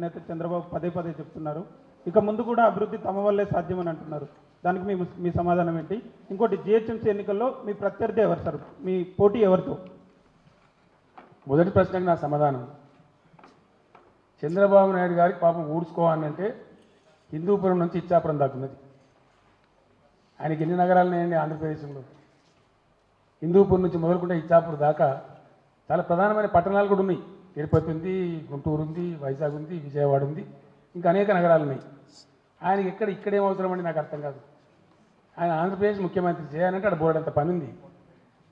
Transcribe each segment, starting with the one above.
నేత చంద్రబాబు పదే పదే చెప్తున్నారు. ఇక ముందు కూడా అభివృద్ధి తమ వల్లే సాధ్యమని అంటున్నారు. దానికి మీ సమాధానం ఏంటి? ఇంకోటి, జిహెచ్ఎంసీ ఎన్నికల్లో మీ ప్రత్యర్థి ఎవరు సార్? మీ పోటీ ఎవరితో? మొదటి ప్రశ్నకు నా సమాధానం, చంద్రబాబు నాయుడు గారికి పాపం ఊడ్చుకోవాలంటే హిందూపురం నుంచి ఇచ్చాపురం దాకున్నది. ఆయనకి ఎన్ని నగరాలు ఉన్నాయండి ఆంధ్రప్రదేశ్లో? హిందూపురం నుంచి మొదలుకుంటే ఇచ్చాపురం దాకా చాలా ప్రధానమైన పట్టణాలు కూడా ఉన్నాయి. తిరుపతి ఉంది, గుంటూరు ఉంది, వైజాగ్ ఉంది, విజయవాడ ఉంది, ఇంకా అనేక నగరాలు ఉన్నాయి. ఆయనకి ఇక్కడేం అవసరం అండి? నాకు అర్థం కాదు. ఆయన ఆంధ్రప్రదేశ్ ముఖ్యమంత్రి చేయాలంటే అక్కడ బోర్డంత పని ఉంది.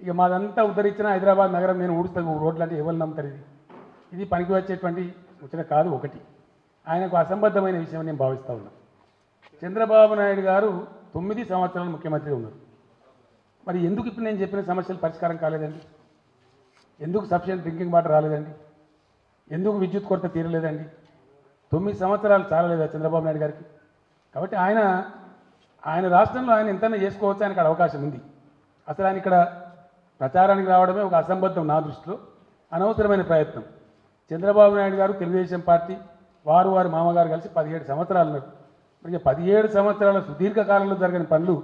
ఇక మాదంతా ఉద్ధరించిన హైదరాబాద్ నగరం నేను ఊడుస్తాను రోడ్లు అంటే ఎవరు నమ్ముతారు? ఇది పనికి వచ్చేటువంటి వచ్చిన కాదు. ఒకటి, ఆయనకు అసంబద్ధమైన విషయం నేను భావిస్తూ ఉన్నాను. చంద్రబాబు నాయుడు గారు 9 సంవత్సరాలు ముఖ్యమంత్రిగా ఉన్నారు. మరి ఎందుకు ఇప్పుడు నేను చెప్పిన సమస్యలు పరిష్కారం కాలేదండి? ఎందుకు సఫిషియెంట్ డ్రింకింగ్ వాటర్ రాలేదండి? ఎందుకు విద్యుత్ కొరత తీరలేదండి? 9 సంవత్సరాలు చాలలేదా చంద్రబాబు నాయుడు గారికి? కాబట్టి ఆయన రాష్ట్రంలో ఆయన ఎంతైనా చేసుకోవచ్చు, ఆయనకు అవకాశం ఉంది. అసలు ఆయన ఇక్కడ ప్రచారానికి రావడమే ఒక అసంబద్ధం నా దృష్టిలో, అనవసరమైన ప్రయత్నం. చంద్రబాబు నాయుడు గారు తెలుగుదేశం పార్టీ వారి మామగారు కలిసి 17 సంవత్సరాలు ఉన్నారు. మరి 17 సంవత్సరాల సుదీర్ఘకాలంలో జరగని పనులు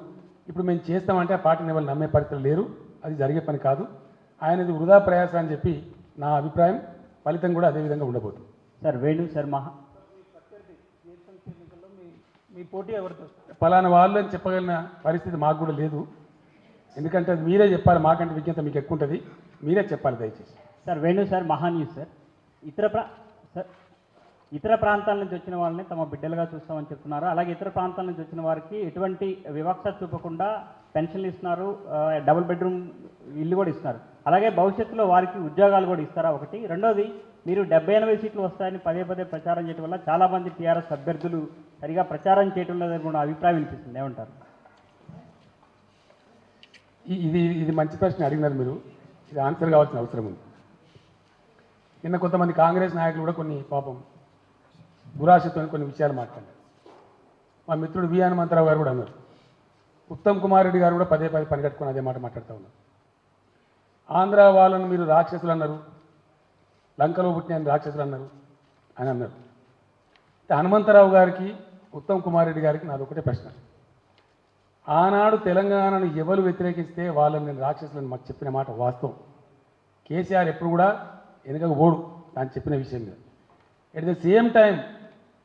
ఇప్పుడు మేము చేస్తామంటే ఆ పార్టీని ఎవరు నమ్మే పరిస్థితులు లేరు. అది జరిగే పని కాదు. ఆయనది వృధా ప్రయాస అని చెప్పి నా అభిప్రాయం. ఫలితం కూడా అదేవిధంగా ఉండబోతుంది. సార్ వేణు సార్ మీ పోటీ ఎవరితో? పలానా వాళ్ళు అని చెప్పగలిగిన పరిస్థితి మాకు కూడా లేదు. ఎందుకంటే అది మీరే చెప్పాలి. మాకంటే విజ్ఞత మీకు ఎక్కువ ఉంటుంది. మీరే చెప్పాలి దయచేసి. Sir Venu sir, Maha News sir. ఇతర ప్రాంతాల నుంచి వచ్చిన వాళ్ళని తమ బిడ్డలుగా చూస్తామని చెప్తున్నారు. అలాగే ఇతర ప్రాంతాల నుంచి వచ్చిన వారికి ఎటువంటి వివక్ష చూపకుండా పెన్షన్లు ఇస్తున్నారు, డబుల్ బెడ్రూమ్ ఇల్లు కూడా ఇస్తున్నారు. అలాగే భవిష్యత్తులో వారికి ఉద్యోగాలు కూడా ఇస్తారా? ఒకటి. రెండోది, మీరు 70-80 సీట్లు వస్తాయని పదే పదే ప్రచారం చేయడం వల్ల చాలామంది టీఆర్ఎస్ అభ్యర్థులు సరిగా ప్రచారం చేయడం లేదని కూడా అభిప్రాయం వినిపిస్తుంది. ఏమంటారు? ఇది మంచి ప్రశ్న అడిగినారు మీరు. ఇది ఆన్సర్ కావాల్సిన అవసరం ఉంది. నిన్న కొంతమంది కాంగ్రెస్ నాయకులు కూడా కొన్ని పాపం దురాశతో కొన్ని విషయాలు మాట్లాడారు. మా మిత్రుడు వి హనుమంతరావు గారు కూడా అన్నారు. ఉత్తమ్ కుమార్ రెడ్డి గారు కూడా పదే పదే పనిగట్టుకొని అదే మాట మాట్లాడుతూ ఉన్నారు. ఆంధ్ర వాళ్ళను మీరు రాక్షసులు అన్నారు, లంకలో పుట్టిన రాక్షసులు అన్నారు అని అన్నారు. హనుమంతరావు గారికి, ఉత్తమ్ కుమార్ రెడ్డి గారికి నాది ఒకటే ప్రశ్న. ఆనాడు తెలంగాణను ఎవరు వ్యతిరేకిస్తే వాళ్ళని నేను రాక్షసులను మాకు చెప్పిన మాట వాస్తవం. కేసీఆర్ ఎప్పుడు కూడా వెనుకకు ఓడు దాన్ని చెప్పిన విషయం మీద. ఎట్ ద సేమ్ టైం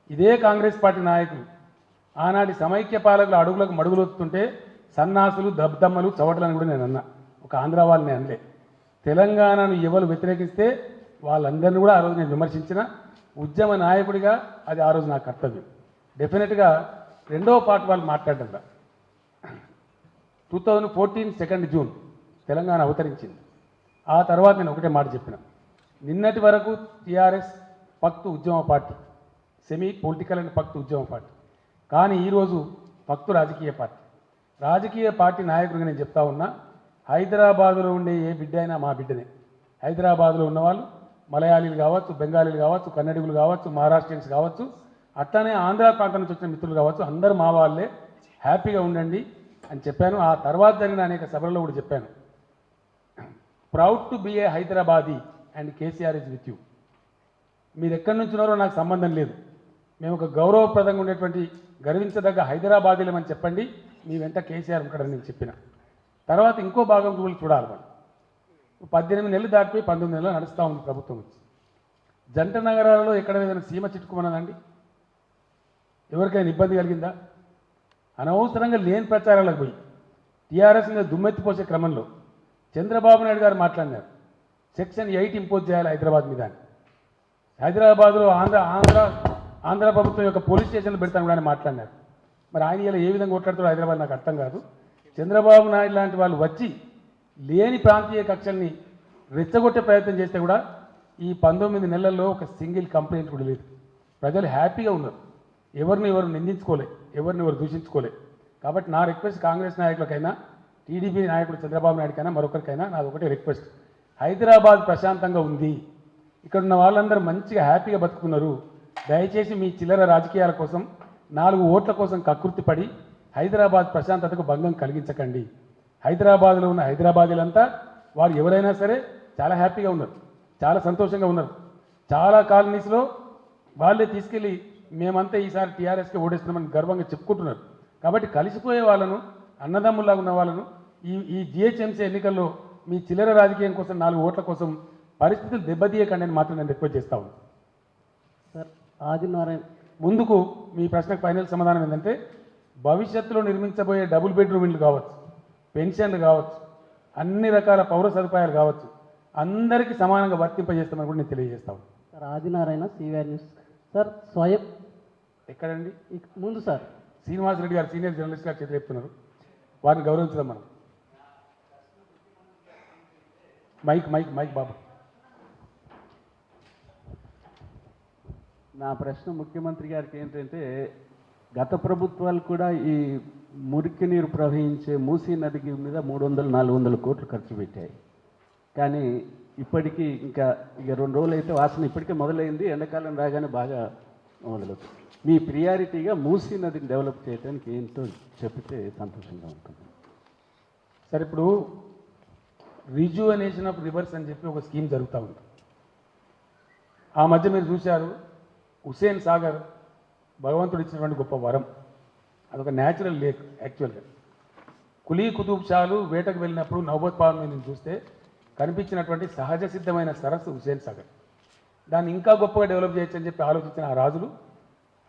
ఇదే కాంగ్రెస్ పార్టీ నాయకులు ఆనాటి సమైక్య పాలకుల అడుగులకు మడుగులొత్తుంటే సన్నాసులు, దబ్దమ్మలు, చవటలని కూడా నేను అన్నా. ఒక ఆంధ్ర వాళ్ళని అనలే. తెలంగాణను ఎవరు వ్యతిరేకిస్తే వాళ్ళందరినీ కూడా ఆ రోజు నేను విమర్శించిన ఉద్యమ నాయకుడిగా అది ఆ రోజు నా కర్తవ్యం. డెఫినెట్గా రెండవ పార్ట్ వాళ్ళు మాట్లాడడం 2014 2 జూన్ తెలంగాణ అవతరించింది. ఆ తర్వాత నేను ఒకటే మాట చెప్పిన, నిన్నటి వరకు టీఆర్ఎస్ పక్తు ఉద్యమ పార్టీ, సెమీ పొలిటికల్ అండ్ పక్తు ఉద్యమ పార్టీ. కానీ ఈరోజు పక్తు రాజకీయ పార్టీ. రాజకీయ పార్టీ నాయకుడిగా నేను చెప్తా ఉన్నా, హైదరాబాదులో ఉండే ఏ బిడ్డ అయినా మా బిడ్డనే. హైదరాబాదులో ఉన్నవాళ్ళు మలయాళీలు కావచ్చు, బెంగాలీలు కావచ్చు, కన్నడిగులు కావచ్చు, మహారాష్ట్రియన్స్ కావచ్చు, అట్లానే ఆంధ్ర ప్రాంతం నుంచి వచ్చిన మిత్రులు కావచ్చు, అందరూ మా వాళ్ళే, హ్యాపీగా ఉండండి అని చెప్పాను. ఆ తర్వాత జరిగిన అనేక సభల్లో కూడా చెప్పాను, proud to be a Hyderabadi and KCR is with you. మీరు ఎక్కడి నుంచి ఉన్నారో నాకు సంబంధం లేదు. మేము ఒక గౌరవప్రదంగా ఉండేటువంటి గర్వించదగ్గ హైదరాబాదీలమని చెప్పండి, మీ వెంట కేసీఆర్ ఉంటాడని నేను చెప్పిన. తర్వాత ఇంకో భాగం కూడా చూడాలి. మనం 18 నెలలు దాటిపోయి 19 నెలలు నడుస్తూ ఉంది ప్రభుత్వం వచ్చి. జంట నగరాలలో ఎక్కడ ఏదైనా సీమ చిట్టుకుమన్నదండి? ఎవరికైనా ఇబ్బంది కలిగిందా? అనవసరంగా లేని ప్రచారాలకు పోయి టీఆర్ఎస్ మీద దుమ్మెత్తిపోసే క్రమంలో చంద్రబాబు నాయుడు గారు మాట్లాడినారు, సెక్షన్ 8 ఇంపోజ్ చేయాలి హైదరాబాద్ మీద అని. హైదరాబాద్లో ఆంధ్ర ప్రభుత్వం యొక్క పోలీస్ స్టేషన్లు పెడతాను కూడా అని మాట్లాడినారు. మరి ఆయన ఇలా ఏ విధంగా కొట్లాడుతారో హైదరాబాద్ నాకు అర్థం కాదు. చంద్రబాబు నాయుడు లాంటి వాళ్ళు వచ్చి లేని ప్రాంతీయ కక్షల్ని రెచ్చగొట్టే ప్రయత్నం చేస్తే కూడా ఈ 19 నెలల్లో ఒక సింగిల్ కంప్లైంట్ కూడా లేదు. ప్రజలు హ్యాపీగా ఉన్నారు. ఎవరిని నిందించుకోలే, ఎవరిని దూషించుకోలే. కాబట్టి నా రిక్వెస్ట్ కాంగ్రెస్ నాయకులకైనా, టీడీపీ నాయకుడు చంద్రబాబు నాయుడుకైనా, మరొకరికైనా నాది ఒకటే రిక్వెస్ట్. హైదరాబాద్ ప్రశాంతంగా ఉంది. ఇక్కడ ఉన్న వాళ్ళందరూ మంచిగా హ్యాపీగా బతుకున్నారు. దయచేసి మీ చిల్లర రాజకీయాల కోసం, 4 ఓట్ల కోసం కకృతి పడి హైదరాబాద్ ప్రశాంతతకు భంగం కలిగించకండి. హైదరాబాద్లో ఉన్న హైదరాబాదీలంతా వారు ఎవరైనా సరే చాలా హ్యాపీగా ఉన్నారు, చాలా సంతోషంగా ఉన్నారు. చాలా కాలనీస్లో వాళ్ళే తీసుకెళ్ళి మేమంతా ఈసారి టీఆర్ఎస్కి ఓడేస్తున్నామని గర్వంగా చెప్పుకుంటున్నారు. కాబట్టి కలిసిపోయే వాళ్ళను, అన్నదమ్ముల్లాగా ఉన్న వాళ్ళను ఈ జిహెచ్ఎంసీ ఎన్నికల్లో మీ చిల్లర రాజకీయం కోసం 4 ఓట్ల కోసం పరిస్థితులు దెబ్బతీయకండి అని మాత్రం నేను రిక్వెస్ట్ చేస్తా ఉన్నాను. సార్ ఆదినారాయణ ముందుకు మీ ప్రశ్నకు ఫైనల్ సమాధానం ఏంటంటే భవిష్యత్తులో నిర్మించబోయే డబుల్ బెడ్రూమ్ ఇళ్ళు కావచ్చు, పెన్షన్లు కావచ్చు, అన్ని రకాల పౌర సదుపాయాలు కావచ్చు, అందరికీ సమానంగా వర్తింపజేస్తామని కూడా నేను తెలియజేస్తాను. Sir Adinarayana CVR news. Sir స్వయం ఎక్కడండి ముందు సార్ శ్రీనివాసరెడ్డి గారు సీనియర్ జర్నలిస్ట్ గారు చేతులు చెప్తున్నారు, వారిని గౌరవించడం మనం. మైక్ మైక్ మైక్ బాబు. నా ప్రశ్న ముఖ్యమంత్రి గారికి ఏంటంటే గత ప్రభుత్వాలు కూడా ఈ మురికి నీరు ప్రవహించే మూసీ నదికి మీద 300-400 కోట్లు ఖర్చు పెట్టాయి. కానీ ఇప్పటికీ ఇంకా 2 రోజులు అయితే వాసన ఇప్పటికే మొదలైంది, ఎండాకాలం రాగానే బాగా మొదలవుతుంది. మీ ప్రియారిటీగా మూసీ నదిని డెవలప్ చేయడానికి ఏంటో చెప్తే సంతోషంగా ఉంటుంది. సరే, ఇప్పుడు రిజ్యూవనేషన్ ఆఫ్ రివర్స్ అని చెప్పి ఒక స్కీమ్ జరుగుతూ ఉంది. ఆ మధ్య మీరు చూశారు, హుస్సేన్ సాగర్ భగవంతుడు ఇచ్చినటువంటి గొప్ప వరం. అదొక న్యాచురల్ లేక్. యాక్చువల్గా కులీ కుతుబ్ షాలు వేటకు వెళ్ళినప్పుడు నవబోత్పాదం మీద నుంచి చూస్తే కనిపించినటువంటి సహజ సిద్ధమైన సరస్సు హుస్సేన్ సాగర్. దాన్ని ఇంకా గొప్పగా డెవలప్ చేయొచ్చు అని చెప్పి ఆలోచించిన ఆ రాజులు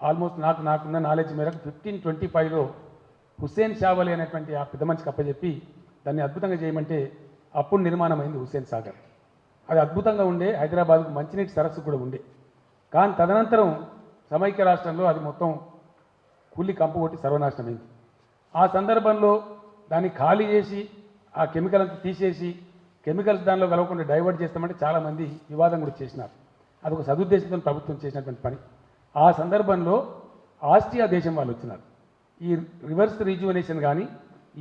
ఆల్మోస్ట్ నాకున్న నాలెడ్జ్ మేరకు 1525లో హుస్సేన్ షావలి అనేటువంటి ఆ పెద్ద మనిషికి అప్పచెప్పి దాన్ని అద్భుతంగా చేయమంటే అప్పుడు నిర్మాణమైంది హుస్సేన్ సాగర్. అది అద్భుతంగా ఉండే, హైదరాబాద్కు మంచినీటి సరస్సు కూడా ఉండే. కానీ తదనంతరం సమైక్య రాష్ట్రంలో అది మొత్తం కూలి కంపు కొట్టి సర్వనాశనమైంది. ఆ సందర్భంలో దాన్ని ఖాళీ చేసి ఆ కెమికల్ అంతా తీసేసి కెమికల్స్ దానిలో కలవకుండా డైవర్ట్ చేస్తామంటే చాలామంది వివాదం కూడా చేసినారు. అదొక సదుద్దేశంతో ప్రభుత్వం చేసినటువంటి పని. ఆ సందర్భంలో ఆస్ట్రియా దేశం వాళ్ళు వచ్చినారు. ఈ రివర్స్ రిజ్యూవనేషన్ కానీ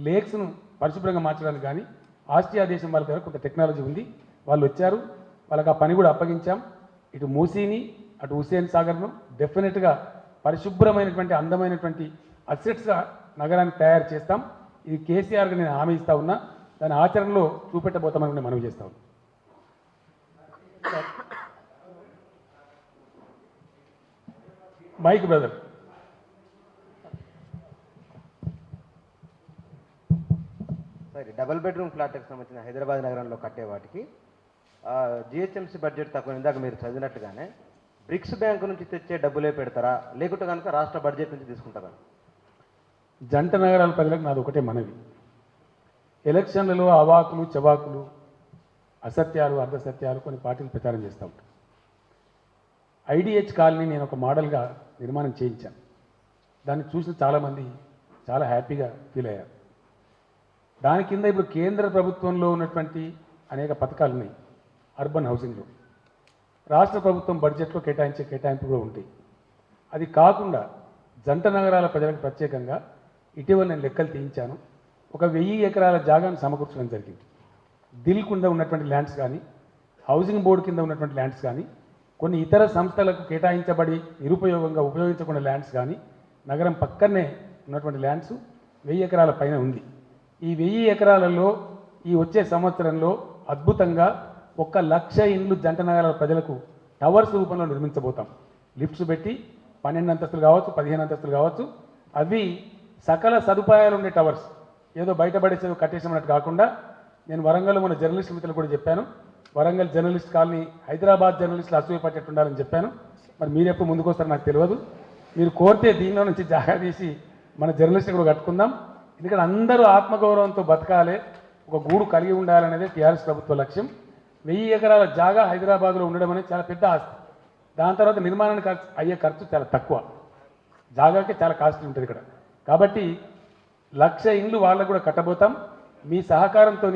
లేక్స్ను పరిశుభ్రంగా మార్చడానికి కానీ ఆస్ట్రియా దేశం వాళ్ళ దగ్గర కొంత టెక్నాలజీ ఉంది. వాళ్ళు వచ్చారు, వాళ్ళకి ఆ పని కూడా అప్పగించాం. ఇటు మూసీని అటు హుస్సేన్ సాగర్ను డెఫినెట్గా పరిశుభ్రమైనటువంటి అందమైనటువంటి అసెట్స్గా నగరాన్ని తయారు చేస్తాం. ఇది కేసీఆర్గా నేను హామీ ఇస్తా ఉన్నా, దాని ఆచరణలో చూపెట్టబోతామని నేను మనవి చేస్తా ఉన్నా. Mike brother. సరే, డబుల్ బెడ్రూమ్ ఫ్లాట్కి సంబంధించిన హైదరాబాద్ నగరంలో కట్టే వాటికి జిహెచ్ఎంసీ బడ్జెట్ తక్కువ. ఇందాక మీరు చదివినట్టుగానే బ్రిక్స్ బ్యాంకు నుంచి తెచ్చే డబ్బులే పెడతారా, లేకుంటే కనుక రాష్ట్ర బడ్జెట్ నుంచి తీసుకుంటారా? జంట నగరాల ప్రజలకు నాది ఒకటే మనవి. ఎలక్షన్లలో అవాకులు చవాకులు, అసత్యాలు అర్ధసత్యాలు కొన్ని పార్టీలు ప్రచారం చేస్తూ ఉంటాయి. ఐడిహెచ్ కాలనీ నేను ఒక మోడల్గా నిర్మాణం చేయించాను. దాన్ని చూసి చాలామంది చాలా హ్యాపీగా ఫీల్ అయ్యారు. దాని కింద ఇప్పుడు కేంద్ర ప్రభుత్వంలో ఉన్నటువంటి అనేక పథకాలు ఉన్నాయి. అర్బన్ హౌసింగ్లో రాష్ట్ర ప్రభుత్వం బడ్జెట్లో కేటాయించే కేటాయింపులు కూడా ఉంటాయి. అది కాకుండా జంట నగరాల ప్రజలకు ప్రత్యేకంగా ఇటీవల నేను లెక్కలు తీయించాను. ఒక 1000 ఎకరాల జాగాను సమకూర్చడం జరిగింది. దిల్ కింద ఉన్నటువంటి ల్యాండ్స్ కానీ, హౌసింగ్ బోర్డు కింద ఉన్నటువంటి ల్యాండ్స్ కానీ, కొన్ని ఇతర సంస్థలకు కేటాయించబడి నిరుపయోగంగా ఉపయోగించకుండా ల్యాండ్స్ కానీ, నగరం పక్కనే ఉన్నటువంటి ల్యాండ్స్ 1000 ఎకరాల పైన ఉంది. ఈ 1000 ఎకరాలలో ఈ వచ్చే సంవత్సరంలో అద్భుతంగా 1,00,000 ఇండ్లు జంట నగరాల ప్రజలకు టవర్స్ రూపంలో నిర్మించబోతాం. లిఫ్ట్స్ పెట్టి 12 అంతస్తులు కావచ్చు, 15 అంతస్తులు కావచ్చు. అవి సకల సదుపాయాలు ఉండే టవర్స్. ఏదో బయటపడేసేదో కట్టేసామన్నట్టు కాకుండా, నేను వరంగల్లో మన జర్నలిస్ట్ మిత్రులు కూడా చెప్పాను, వరంగల్ జర్నలిస్ట్ కాలనీ హైదరాబాద్ జర్నలిస్టులు అసూయ పట్టేట్టు ఉండాలని చెప్పాను. మరి మీరు ఎప్పుడు ముందుకు వస్తారో నాకు తెలియదు. మీరు కోరితే దీనిలో నుంచి జాగా తీసి మన జర్నలిస్ట్ కూడా కట్టుకుందాం. ఎందుకంటే అందరూ ఆత్మగౌరవంతో బతకాలి, ఒక గూడు కలిగి ఉండాలనేదే టీఆర్ఎస్ ప్రభుత్వ లక్ష్యం. 1000 ఎకరాల జాగా హైదరాబాద్లో ఉండడం అనేది చాలా పెద్ద ఆస్తి. దాని తర్వాత నిర్మాణానికి అయ్యే ఖర్చు చాలా తక్కువ. జాగాకే చాలా కాస్ట్లీ ఉంటుంది ఇక్కడ. కాబట్టి 1,00,000 ఇండ్లు వాళ్ళకు కూడా కట్టబోతాం. మీ సహకారంతో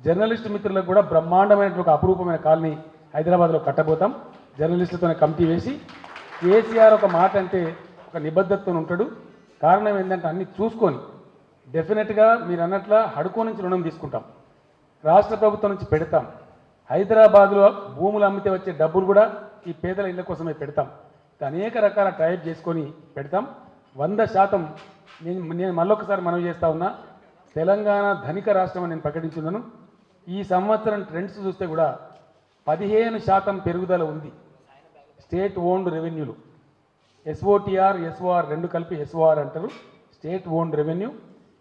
జర్నలిస్టు మిత్రులకు కూడా బ్రహ్మాండమైన ఒక అపురూపమైన కాలనీ హైదరాబాద్లో కట్టబోతాం. జర్నలిస్టులతోనే కమిటీ వేసి కేసీఆర్ ఒక మాట అంటే ఒక నిబద్ధతతో ఉంటాడు. కారణం ఏంటంటే అన్ని చూసుకొని డెఫినెట్గా మీరు అన్నట్ల హడుకో నుంచి రుణం తీసుకుంటాం, రాష్ట్ర ప్రభుత్వం నుంచి పెడతాం. హైదరాబాద్లో భూములు అమ్మితే వచ్చే డబ్బులు కూడా ఈ పేదల ఇళ్ళ కోసమే పెడతాం. అనేక రకాల టైప్ చేసుకొని పెడతాం. 100% నేను మళ్ళొకసారి మనవి చేస్తా ఉన్నా, తెలంగాణ ధనిక రాష్ట్రం అని నేను ప్రకటించున్నాను. ఈ సంవత్సరం ట్రెండ్స్ చూస్తే కూడా 15% పెరుగుదల ఉంది. స్టేట్ ఓన్డ్ రెవెన్యూలు ఎస్ఓటిఆర్ ఎస్ఓఆర్ రెండు కలిపి ఎస్ఓఆర్ అంటారు. స్టేట్ ఓన్డ్ రెవెన్యూ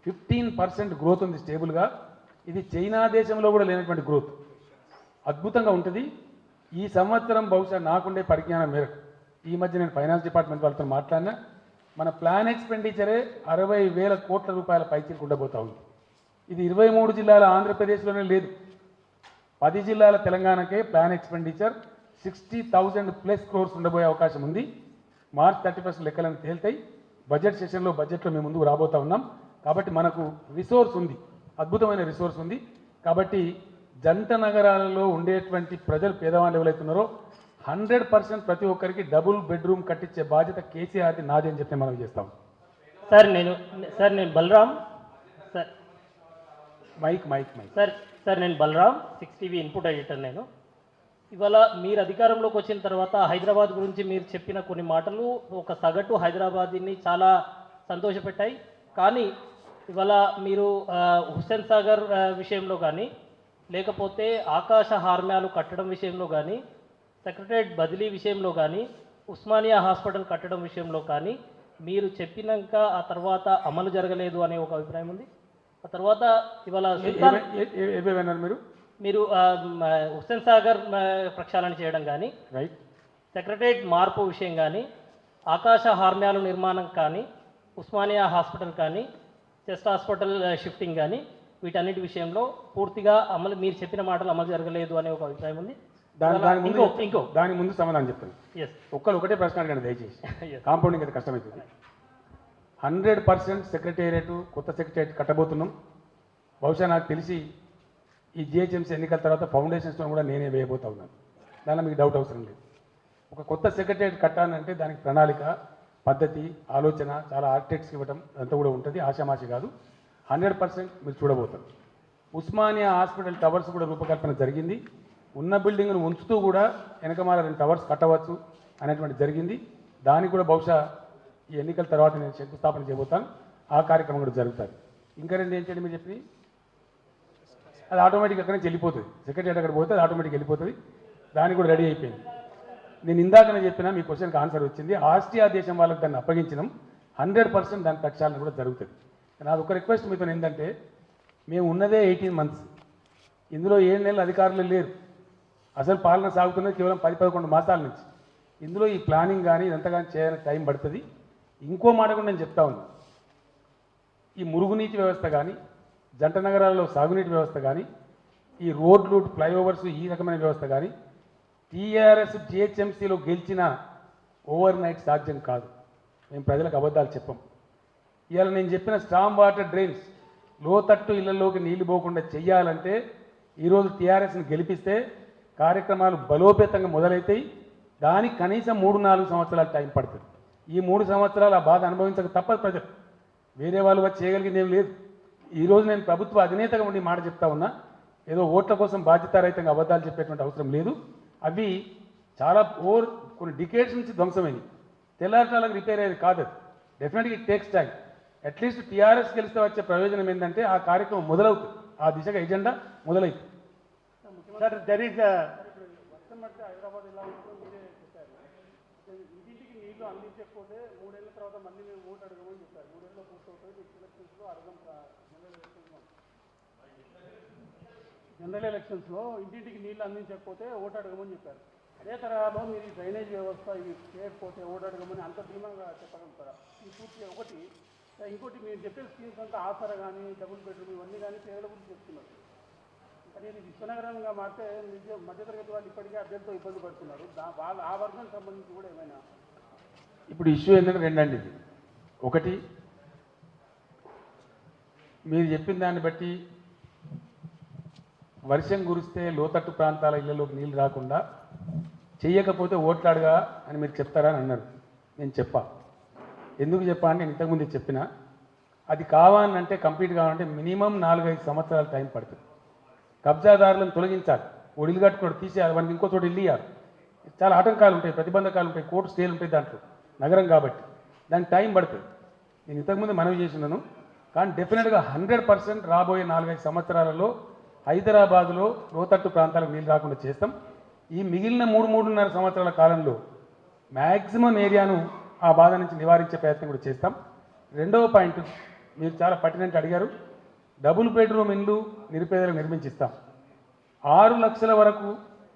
15% గ్రోత్ ఉంది స్టేబుల్గా. ఇది చైనా దేశంలో కూడా లేనటువంటి గ్రోత్, అద్భుతంగా ఉంటుంది. ఈ సంవత్సరం బహుశా నాకుండే పరిజ్ఞానం మేరకు ఈ మధ్య నేను ఫైనాన్స్ డిపార్ట్మెంట్ వాళ్ళతో మాట్లాడినా, మన ప్లాన్ ఎక్స్పెండిచరే 60,000 కోట్ల రూపాయల పైచీలకు ఉండబోతా ఉంది. ఇది 23 జిల్లాల ఆంధ్రప్రదేశ్లోనే లేదు, 10 జిల్లాల తెలంగాణకే ప్లాన్ ఎక్స్పెండిచర్ 60,000+ క్రోర్స్ ఉండబోయే అవకాశం ఉంది. మార్చ్ 31 లెక్కలను తేల్తాయి. బడ్జెట్ సెషన్లో బడ్జెట్లో మేము ముందుకు రాబోతా ఉన్నాం. కాబట్టి మనకు రిసోర్స్ ఉంది, అద్భుతమైన రిసోర్స్ ఉంది. కాబట్టి జంట నగరాలలో ఉండేటువంటి ప్రజలు పేదవాళ్ళు ఎవరైతే ఉన్నారో 100% ప్రతి ఒక్కరికి డబుల్ బెడ్రూమ్ కట్టించే బాధ్యత కేసీఆర్ది నాది అని చెప్పి మనం చేస్తాం. సార్ నేను బలరాం సార్ మైక్ సార్ నేను బలరాం 6 టీవీ ఇన్పుట్ ఎడిటర్. నేను ఇవాళ మీరు అధికారంలోకి వచ్చిన తర్వాత హైదరాబాద్ గురించి మీరు చెప్పిన కొన్ని మాటలు ఒక సగటు హైదరాబాదీని చాలా సంతోషపెట్టాయి. కానీ ఇవాళ మీరు హుస్సేన్ సాగర్ విషయంలో కానీ, లేకపోతే ఆకాశ హార్మ్యాలు కట్టడం విషయంలో కానీ, సెక్రటరేట్ బదిలీ విషయంలో కానీ, ఉస్మానియా హాస్పిటల్ కట్టడం విషయంలో కానీ మీరు చెప్పినాక ఆ తర్వాత అమలు జరగలేదు అనే ఒక అభిప్రాయం ఉంది. ఆ తర్వాత ఇవాళ మీరు హుస్సేన్ సాగర్ ప్రక్షాళన చేయడం కానీ, రైట్, సెక్రటరేట్ మార్పు విషయం కానీ, ఆకాశ హార్మ్యాలు నిర్మాణం కానీ, ఉస్మానియా హాస్పిటల్ కానీ, చెస్ట్ హాస్పిటల్ షిఫ్టింగ్ కానీ, వీటన్నిటి విషయంలో పూర్తిగా అమలు, మీరు చెప్పిన మాటలు అమలు జరగలేదు అనే ఒక అభిప్రాయం ఉంది. దాని ముందు సమాధానం చెప్తాను. ఎస్ ఒకటే ప్రశ్న అడగండి దయచేసి, కాంపౌండింగ్ అయితే కష్టమవుతుంది. 100% సెక్రటేరియట్, కొత్త సెక్రటేరియట్ కట్టబోతున్నాం. బహుశా నాకు తెలిసి ఈ జిహెచ్ఎంసీ ఎన్నికల తర్వాత ఫౌండేషన్స్లో కూడా నేనే వేయబోతా ఉన్నాను. దానిలో మీకు డౌట్ అవసరం లేదు. ఒక కొత్త సెక్రటేరియట్ కట్టాలంటే దానికి ప్రణాళిక, పద్ధతి, ఆలోచన, చాలా ఆర్కిటెక్ట్స్కి ఇవ్వడం అంతా కూడా ఉంటుంది. ఆశామాషి కాదు. 100% మీరు చూడబోతారు. ఉస్మానియా హాస్పిటల్ టవర్స్ కూడా రూపకల్పన జరిగింది. ఉన్న బిల్డింగ్ను ఉంచుతూ కూడా వెనకమాల 2 టవర్స్ కట్టవచ్చు అనేటువంటి జరిగింది. దానికి కూడా బహుశా ఈ ఎన్నికల తర్వాత నేను శంకుస్థాపన చేయబోతాను. ఆ కార్యక్రమం కూడా జరుగుతుంది. ఇంకా 2 ఏం చేయండి మీరు చెప్పి, అది ఆటోమేటిక్ అక్కడి నుంచి వెళ్ళిపోతుంది. సెక్రటరీ అక్కడ పోతే అది ఆటోమేటిక్ వెళ్ళిపోతుంది. దానికి కూడా రెడీ అయిపోయింది. నేను ఇందాకనే చెప్పినా, మీ క్వశ్చన్కి ఆన్సర్ వచ్చింది. ఆస్ట్రియా దేశం వాళ్ళకి దాన్ని అప్పగించినాం. 100% దాని ప్రక్షాళన కూడా జరుగుతుంది. నాది ఒక రిక్వెస్ట్ మీతో ఏంటంటే, మేము ఉన్నదే 18 months, ఇందులో 7 నెలలు అధికారులు లేరు. అసలు పాలన సాగుతున్నది కేవలం 10-11 మాసాల నుంచి. ఇందులో ఈ ప్లానింగ్ కానీ ఇదంతా కానీ చేయాలని టైం పడుతుంది. ఇంకో మాట కూడా నేను చెప్తా ఉన్నాను, ఈ మురుగునీటి వ్యవస్థ కానీ, జంట నగరాల్లో సాగునీటి వ్యవస్థ కానీ, ఈ రోడ్లు, ఫ్లైఓవర్స్, ఈ రకమైన వ్యవస్థ కానీ టీఆర్ఎస్ జిహెచ్ఎంసీలో గెలిచిన ఓవర్ నైట్ సాధ్యం కాదు. మేము ప్రజలకు అబద్ధాలు చెప్పం. ఇవాళ నేను చెప్పిన స్టామ్ వాటర్ డ్రైన్స్, లోతట్టు ఇళ్లలోకి నీళ్లు పోకుండా చెయ్యాలంటే ఈరోజు టీఆర్ఎస్ని గెలిపిస్తే కార్యక్రమాలు బలోపేతంగా మొదలవుతాయి. దానికి కనీసం 3-4 సంవత్సరాలు టైం పడుతుంది. ఈ 3 సంవత్సరాలు ఆ బాధ అనుభవించక తప్పదు ప్రజలు. వేరే వాళ్ళు వచ్చి చేయగలిగింది ఏం లేదు. ఈరోజు నేను ప్రభుత్వ అధినేతగా ఉండి మాట చెప్తా ఉన్నా, ఏదో ఓట్ల కోసం బాధ్యతారహితంగా అబద్ధాలు చెప్పేటువంటి అవసరం లేదు. అవి చాలా కొన్ని డికేట్స్ నుంచి ధ్వంసమైనవి. తెల్లారటాలకు రిపేర్ అయ్యేది కాదు. డెఫినెట్గా it takes time. At least TRS గెలిస్తే వచ్చే ప్రయోజనం ఏంటంటే ఆ కార్యక్రమం మొదలవుతుంది, ఆ దిశగా ఎజెండా మొదలవుతుంది. సార్ దర్ ఈస్ హైదరాబాద్ ఎలా ఉంటుందో మీరే చెప్పారు. ఇంటింటికి నీళ్లు అందించకపోతే 3 ఏళ్ల తర్వాత మళ్ళీ మేము ఓటు అడగమని చెప్పారు. 3 ఏళ్ళలో పూర్తవుతుంది. ఎలక్షన్స్లో జనరల్ ఎలక్షన్స్లో ఇంటింటికి నీళ్లు అందించకపోతే ఓటు అడగమని చెప్పారు. అదే తరహాలో మీరు ఈ డ్రైనేజ్ వ్యవస్థ ఇవి చేయకపోతే ఓటు అడగమని అంత ధీమంగా చెప్పగలుగుతారా? ఈ పూర్తిగా ఒకటి. ఇంకోటి మీరు చెప్పే స్కీమ్స్ అంతా ఆసరా కానీ, డబుల్ బెడ్రూమ్ ఇవన్నీ కానీ పేదల గురించి చెప్తున్నారు. కానీ ఇది విశ్వనగరంగా మారితే మధ్యతరగతి వాళ్ళు ఇప్పటికే అభ్యర్థితో ఇబ్బంది పడుతున్నారు. వాళ్ళ ఆ వర్గానికి సంబంధించి కూడా ఏమైనా ఇప్పుడు ఇష్యూ ఏంటంటే 2 అండి. ఇది ఒకటి, మీరు చెప్పిన దాన్ని బట్టి వర్షం కురిస్తే లోతట్టు ప్రాంతాల ఇళ్లలోకి నీళ్ళు రాకుండా చెయ్యకపోతే ఓట్లాడుగా అని మీరు చెప్తారా అని అన్నారు. నేను చెప్పా. ఎందుకు చెప్పా అంటే నేను ఇంతకుముందు చెప్పిన, అది కావాలంటే కంప్లీట్ కావాలంటే మినిమం 4-5 సంవత్సరాల టైం పడుతుంది. కబ్జాదారులను తొలగించాలి, ఒడిలు కట్టుకోవడం తీసేయాలి, మనకి ఇంకో చోట ఇల్లు ఇవ్వాలి. చాలా ఆటంకాలు ఉంటాయి, ప్రతిబంధకాలు ఉంటాయి, కోర్టు స్టేలు ఉంటాయి దాంట్లో, నగరం కాబట్టి దానికి టైం పడుతుంది. నేను ఇంతకుముందు మనవి చేసినాను. కానీ డెఫినెట్గా 100% రాబోయే 4-5 సంవత్సరాలలో హైదరాబాదులో లోతట్టు ప్రాంతాలకు నీళ్ళు రాకుండా చేస్తాం. ఈ మిగిలిన 3-3.5 సంవత్సరాల కాలంలో మ్యాక్సిమం ఏరియాను ఆ బాధ నుంచి నివారించే ప్రయత్నం కూడా చేస్తాం. రెండవ పాయింట్ మీరు చాలా పర్టినెంట్ అడిగారు. డబుల్ బెడ్రూమ్ ఇల్లు నిరుపేదలకు నిర్మించిస్తాం. 6 లక్షల వరకు